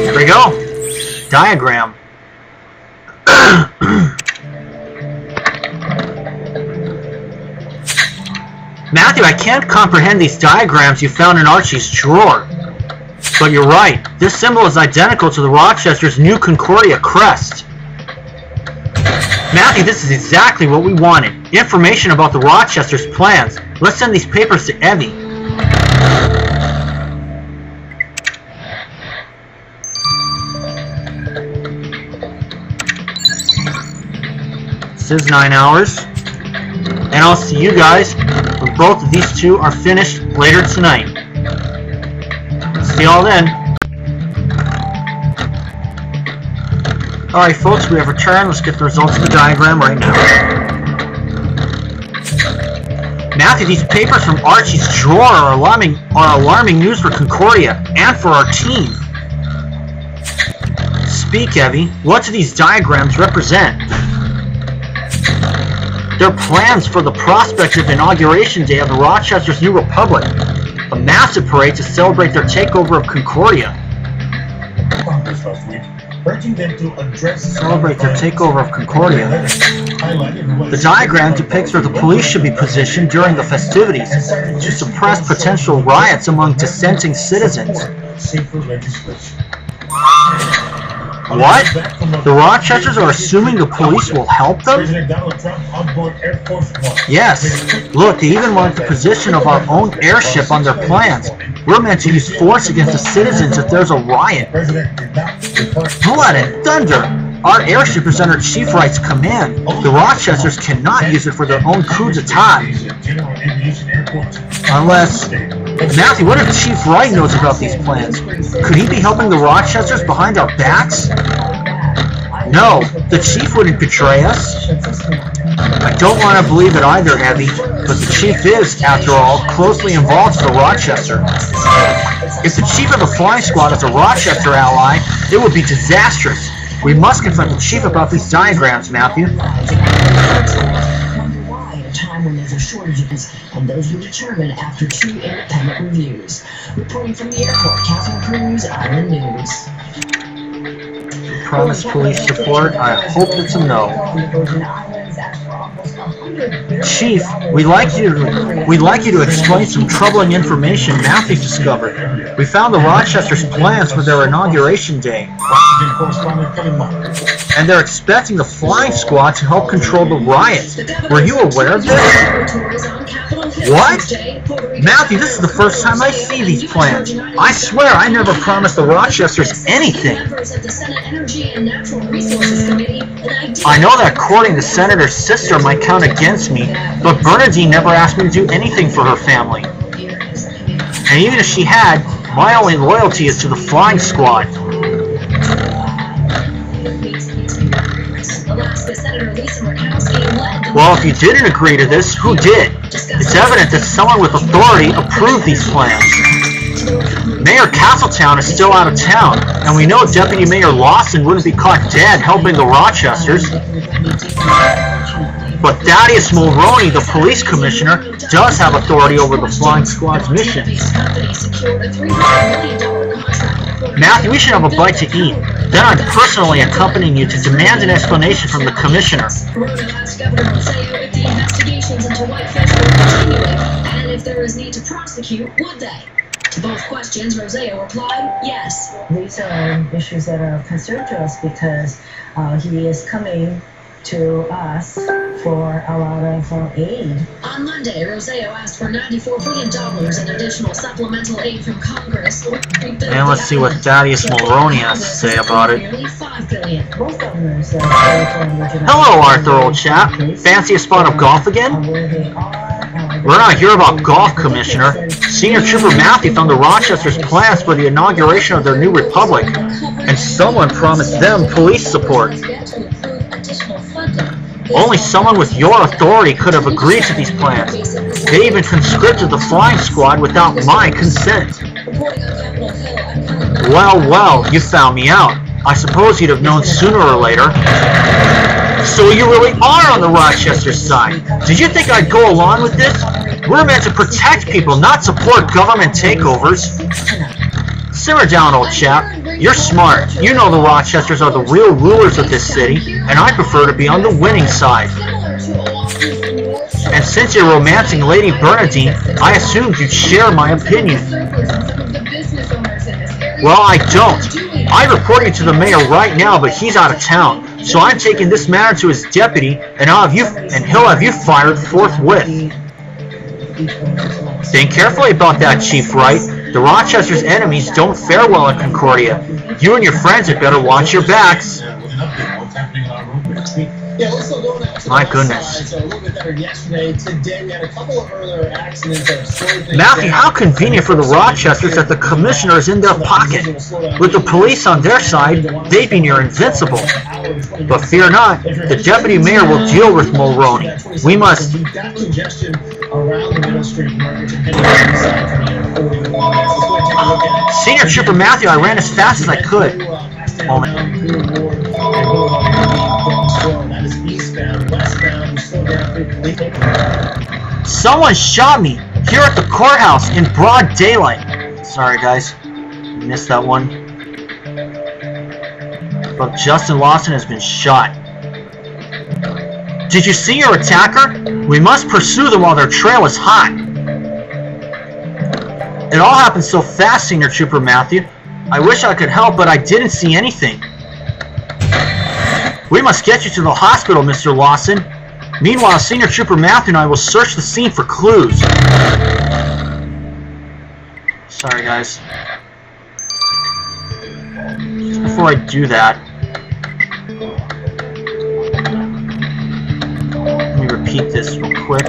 There we go. Diagram. Matthew, I can't comprehend these diagrams you found in Archie's drawer. But you're right. This symbol is identical to the Rochester's New Concordia crest. Matthew, this is exactly what we wanted. Information about the Rochester's plans. Let's send these papers to Evie. This is 9 hours. And I'll see you guys when both of these two are finished later tonight. See y'all then. Alright folks, we have returned. Let's get the results of the diagram right now. Matthew, these papers from Archie's drawer are alarming news for Concordia and for our team. Speak, Evie. What do these diagrams represent? They're plans for the prospective inauguration day of the Rochester's New Republic, a massive parade to celebrate their takeover of Concordia. Celebrate their takeover of Concordia. The diagram depicts where the police should be positioned during the festivities to suppress potential riots among dissenting citizens. What? The Rochesters are assuming the police will help them? Yes. Look, they even want the position of our own airship on their plans. We're meant to use force against the citizens if there's a riot. Blood and thunder! Our airship is under Chief Wright's command. The Rochesters cannot use it for their own coup d'etat. Unless... Matthew, what if Chief Wright knows about these plans? Could he be helping the Rochesters behind our backs? No, the Chief wouldn't betray us. I don't want to believe it either, Evie, but the Chief is, after all, closely involved with the Rochester. If the Chief of the Flying Squad is a Rochester ally, it would be disastrous. We must confront the Chief about these diagrams, Matthew. Time when there's a shortages, and those will determine after 2 independent reviews. Reporting from the airport, Catherine Cruz, Island News. Promise police support. I hope it's a no. Chief, we'd like you to explain some troubling information Matthew discovered. We found the Rochester's plans for their inauguration day. And they're expecting the flying squad to help control the riots. Were you aware of this? What? Matthew, this is the first time I see these plans. I swear I never promised the Rochesters anything. I know that courting the senator's sister might count against me, but Bernadine never asked me to do anything for her family. And even if she had, my only loyalty is to the flying squad. Well, if you didn't agree to this, who did? It's evident that someone with authority approved these plans. Mayor Castletown is still out of town, and we know Deputy Mayor Lawson wouldn't be caught dead helping the Rochesters. But Thaddeus Mulroney, the police commissioner, does have authority over the flying squad's mission. Matthew, we should have a bite to eat. Then I'm personally accompanying you to demand an explanation from the commissioner. And if there is need to prosecute, would they? To both questions, Roseo replied, yes. These are issues that are of concern to us because he is coming to us for a lot of aid. On Monday, Roseo asked for $94 billion in additional supplemental aid from Congress. And let's see what Thaddeus Mulroney has to say about it. Hello, Arthur, old chap. Fancy a spot of golf again? We're not here about golf, Commissioner. Senior Trooper Matthew found the Rochesters' plans for the inauguration of their new republic, and someone promised them police support. Only someone with your authority could have agreed to these plans. They even conscripted the flying squad without my consent. Well, you found me out. I suppose you'd have known sooner or later. So you really are on the Rochester side. Did you think I'd go along with this? We're meant to protect people, not support government takeovers. Simmer down, old chap. You're smart. You know the Rochesters are the real rulers of this city, and I prefer to be on the winning side. And since you're romancing Lady Bernadine, I assumed you'd share my opinion. Well, I don't. I report you to the mayor right now, but he's out of town, so I'm taking this matter to his deputy, and he'll have you fired forthwith. Think carefully about that, Chief Wright. The Rochester's enemies don't fare well in Concordia. You and your friends had better watch your backs. My goodness. Matthew, how convenient for the Rochesters that the commissioner is in their pocket. With the police on their side, they'd be near invincible. But fear not, the deputy mayor will deal with Mulroney. We must... Senior Trooper Matthew, I ran as fast as I could. Someone shot me here at the courthouse in broad daylight. Sorry guys, missed that one. But Justin Lawson has been shot. Did you see your attacker? We must pursue them while their trail is hot. It all happened so fast, Senior Trooper Matthew. I wish I could help, but I didn't see anything. We must get you to the hospital, Mr. Lawson. Meanwhile, Senior Trooper Matthew and I will search the scene for clues. Sorry, guys. Just before I do that, let me repeat this real quick.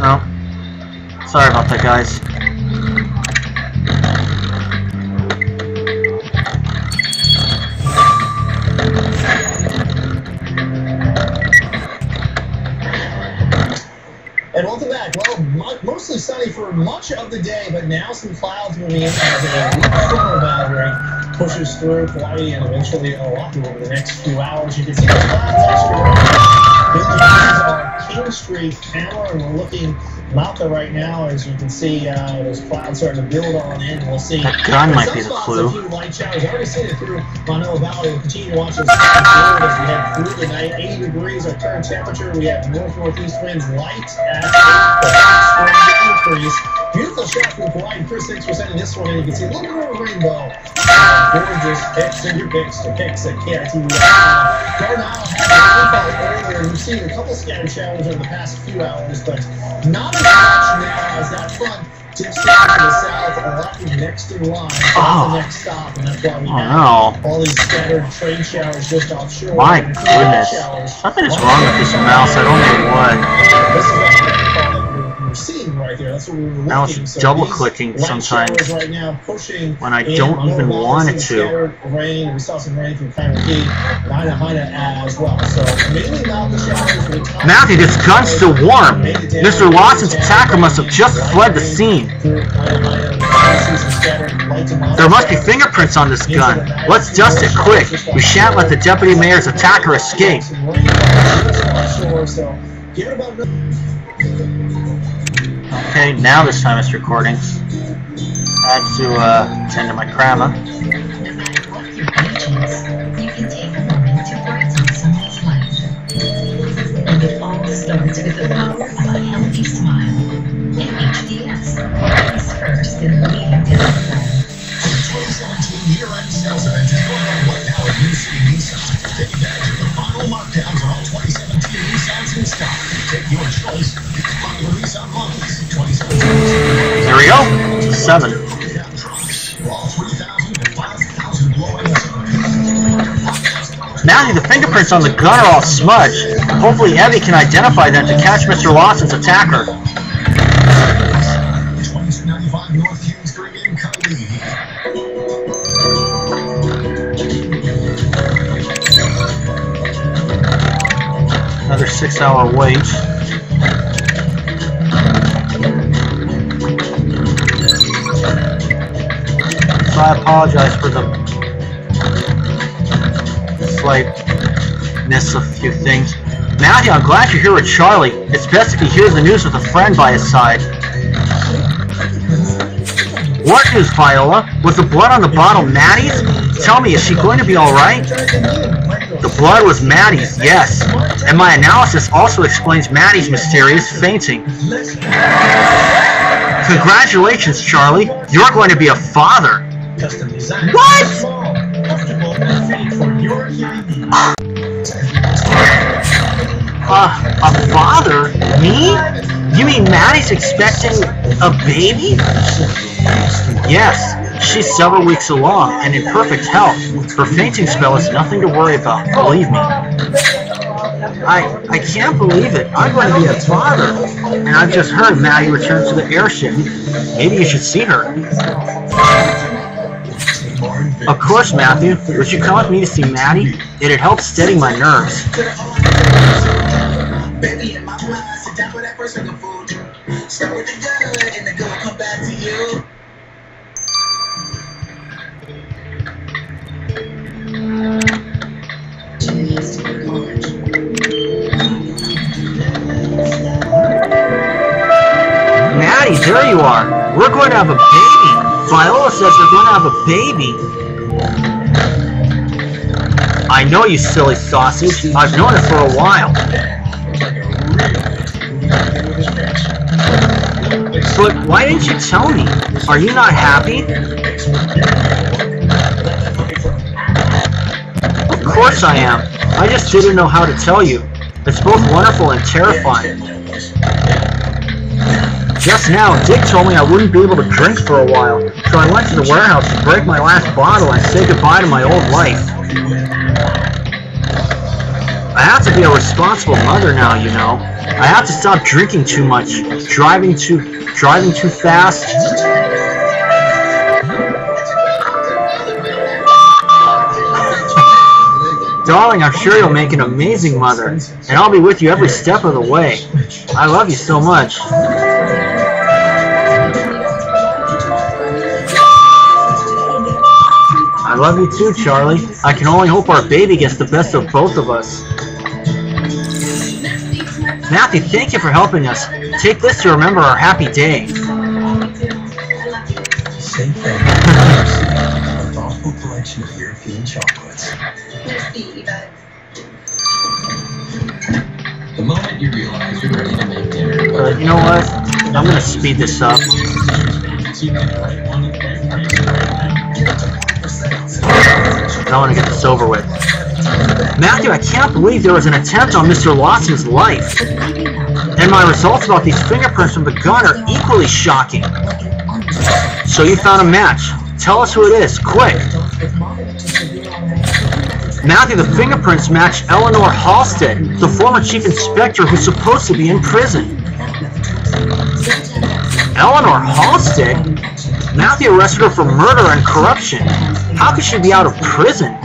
Oh, sorry about that, guys. And welcome back. Well, mostly sunny for much of the day, but now some clouds moving in as a weak storm boundary pushes through Hawaii and eventually Oahu over the next few hours. You can see the clouds actually King Street camera, and we're looking Malta right now. As you can see, there's clouds starting to build on in. We'll see. That gun might be the clue. A few light showers. Already seen it through Monell Valley. We'll continue to watch this as we head through the night. 80 degrees our current temperature. We have north-northeast winds light at 8%. Increase. Beautiful shot from Hawaii. First 6% in this one, and you can see a little bit of a rainbow. Gorgeous picks and your picks to picks at KITV. Darnell had earlier. We've seen a couple scattered showers over the past few hours, but not as much now as that front tips down to the south, or next in line. That's the next stop, and that's why we have all these scattered train showers just offshore. My goodness. Something is wrong with this mouse. I don't know what. This is what we're seeing right here. That's what we were looking. Mouse double clicking sometimes right now, pushing when I don't even want it to. Rain. We saw some rain from Kyra Key and Haida as well. So mainly now the showers. Matthew, this gun's still warm. Mr. Watson's attacker must have just fled the scene. There must be fingerprints on this gun. Let's dust it quick. We shan't let the deputy mayor's attacker escape. Okay, now this time it's recording. I had to attend to my grandma. No matter what your age is, you can take a moment to brighten someone's life. And it all starts with the power of a healthy smile. NHDS, always first in leading to the plan. The 2017 year-end sales event is going on right now at New City Nissan. Take advantage of the final markdowns on all 2017 Nissans in stock. Take your choice. Popular Nissan models. 2017. Here we go. 7. Matthew, the fingerprints on the gun are all smudged. Hopefully Evie can identify them to catch Mr. Lawson's attacker. 2295 North King Street in Cody. Another 6-hour wait. So I apologize for the slightness of a few things. Matthew, I'm glad you're here with Charlie. It's best if he hears the news with a friend by his side. What news, Viola? Was the blood on the bottle Maddie's? Tell me, is she going to be alright? The blood was Maddie's, yes. And my analysis also explains Maddie's mysterious fainting. Congratulations, Charlie. You're going to be a father. What? A father? Me? You mean Maddie's expecting a baby? Yes, she's several weeks along and in perfect health. Her fainting spell is nothing to worry about, believe me. I can't believe it. I'm going to be a father. And I've just heard Maddie returned to the airship. Maybe you should see her. Of course, Matthew. Would you come with me to see Maddie? It'd help steady my nerves. Baby, in my mind, sit down for that first finger food. Start with the good, and the good will come back to you. Maddie, there you are. We're going to have a baby. Viola says they're going to have a baby. I know, you silly sausage. I've known it for a while. But why didn't you tell me? Are you not happy? Of course I am. I just didn't know how to tell you. It's both wonderful and terrifying. Just now, Dick told me I wouldn't be able to drink for a while, so I went to the warehouse to break my last bottle and say goodbye to my old life. I have to be a responsible mother now, you know. I have to stop drinking too much, driving too fast. Darling, I'm sure you'll make an amazing mother, and I'll be with you every step of the way. I love you so much. I love you too, Charlie. I can only hope our baby gets the best of both of us. Next week's Matthew, thank you for helping us. Take this to remember our happy day. Say thank you. A thoughtful collection of European chocolates. The moment you realize you're ready to make dinner, You know what? I'm going to speed this up. I want to get this over with. Matthew, I can't believe there was an attempt on Mr. Lawson's life. And my results about these fingerprints from the gun are equally shocking. So you found a match. Tell us who it is, quick. Matthew, the fingerprints match Eleanor Halstead, the former chief inspector who's supposed to be in prison. Eleanor Halstead? Matthew arrested her for murder and corruption. How could she be out of prison?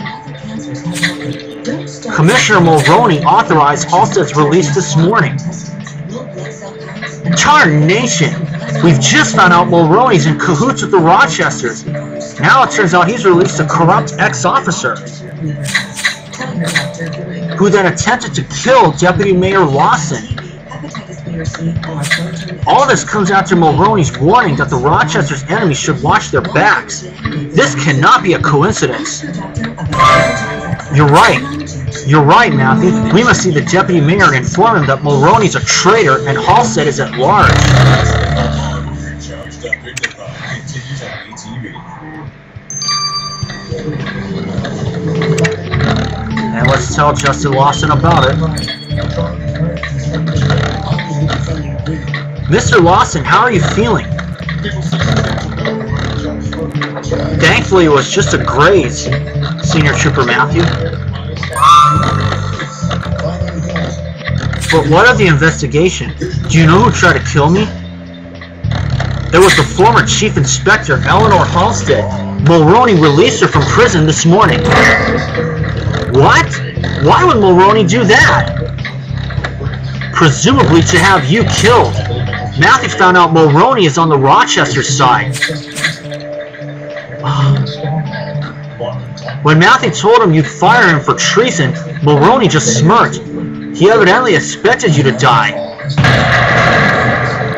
Commissioner Mulroney authorized Halstead's release this morning. Tarnation! We've just found out Mulroney's in cahoots with the Rochesters. Now it turns out he's released a corrupt ex-officer who then attempted to kill Deputy Mayor Lawson. All this comes after Mulroney's warning that the Rochester's enemies should watch their backs. This cannot be a coincidence. You're right. You're right, Matthew. We must see the Deputy Mayor and inform him that Mulroney's a traitor and Halstead is at large. And let's tell Justin Lawson about it. Mr. Lawson, how are you feeling? Thankfully, it was just a graze, Senior Trooper Matthew. But what of the investigation? Do you know who tried to kill me? It was the former Chief Inspector, Eleanor Halstead. Mulroney released her from prison this morning. What? Why would Mulroney do that? Presumably to have you killed. Matthew found out Mulroney is on the Rochester side. When Matthew told him you'd fire him for treason, Mulroney just smirked. He evidently expected you to die.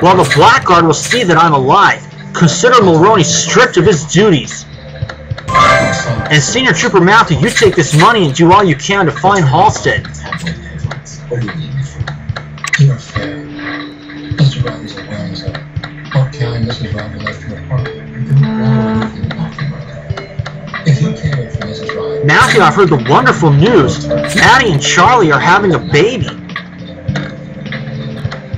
Well, the Blackguard will see that I'm alive. Consider Mulroney stripped of his duties. And Senior Trooper Matthew, you take this money and do all you can to find Halstead. You're fair. Mr. Rogers awareness that Park County, Mrs. Rogers left her apartment. You couldn't know anything about the murder. If you cared for Mrs. Rogers... Matthew, I've heard the wonderful news. Addie and Charlie are having a baby.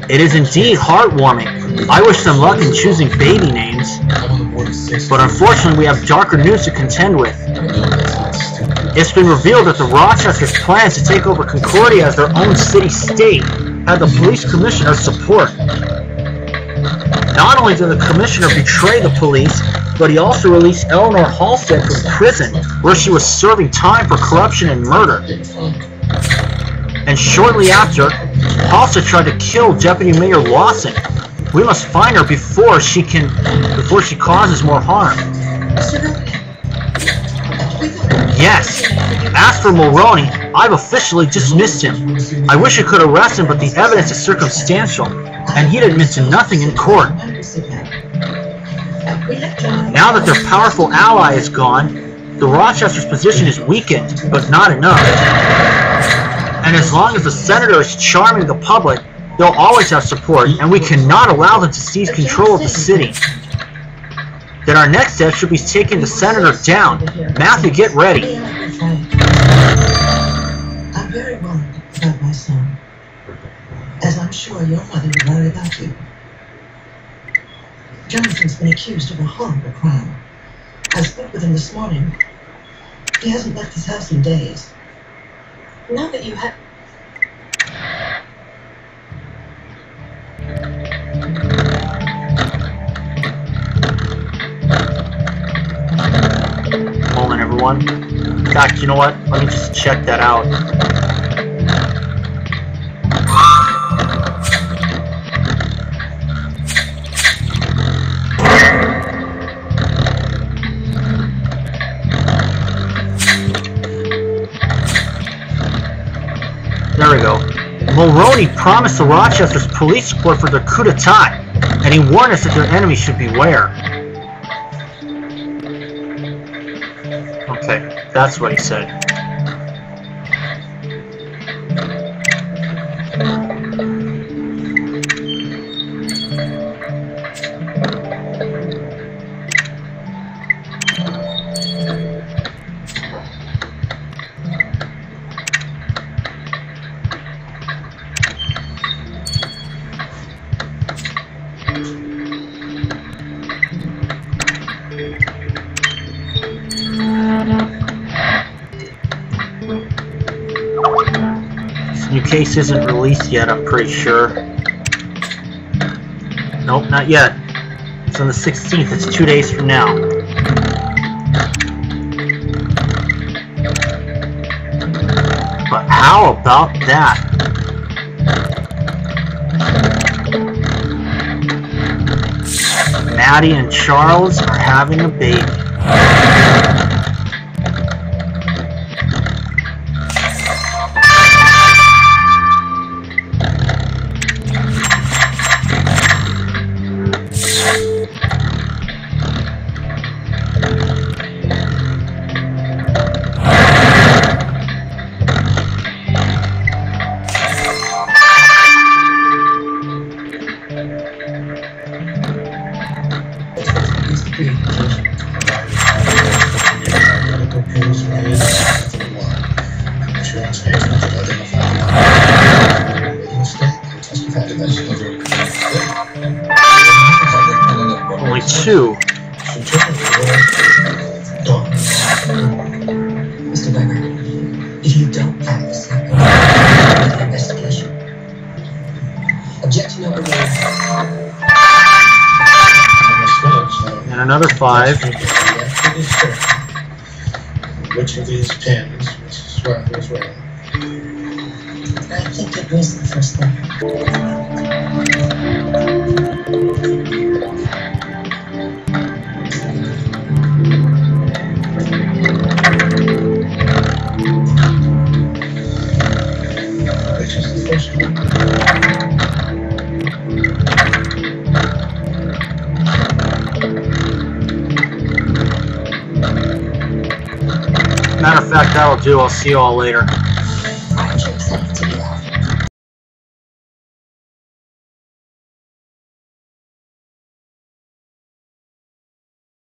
It is indeed heartwarming. I wish them luck in choosing baby names. But unfortunately, we have darker news to contend with. It's been revealed that the Rochester's plans to take over Concordia as their own city-state had the police commissioner's support. Not only did the commissioner betray the police, but he also released Eleanor Halstead from prison, where she was serving time for corruption and murder. And shortly after, Halstead tried to kill Deputy Mayor Lawson. We must find her before she causes more harm. Yes. As for Mulroney, I've officially dismissed him. I wish I could arrest him, but the evidence is circumstantial, and he'd admit to nothing in court. Now that their powerful ally is gone, the Rochester's position is weakened, but not enough. And as long as the senator is charming the public, they'll always have support, and we cannot allow them to seize control of the city. Then our next step should be taking the senator down. Matthew, get ready. I'm very worried about my son, as I'm sure your mother will worry about you. Jonathan's been accused of a horrible crime. I spoke with him this morning. He hasn't left his house in days. Now that you have... Moment, everyone. In fact, you know what? Let me just check that out. There we go. Mulroney promised the Rochester's police support for their coup d'etat, and he warned us that their enemies should beware. Okay, that's what he said. New case isn't released yet, I'm pretty sure. Nope, not yet. It's on the 16th, it's 2 days from now. But how about that? Maddie and Charles are having a baby. Only two. Mr. Weber, if you don't have the sample the investigation. Objection number 1. And another 5. Which of these pins, Mrs. Swear, was wrong? I think it was the first one. Which is the first one? Matter of fact, that'll do. I'll see you all later.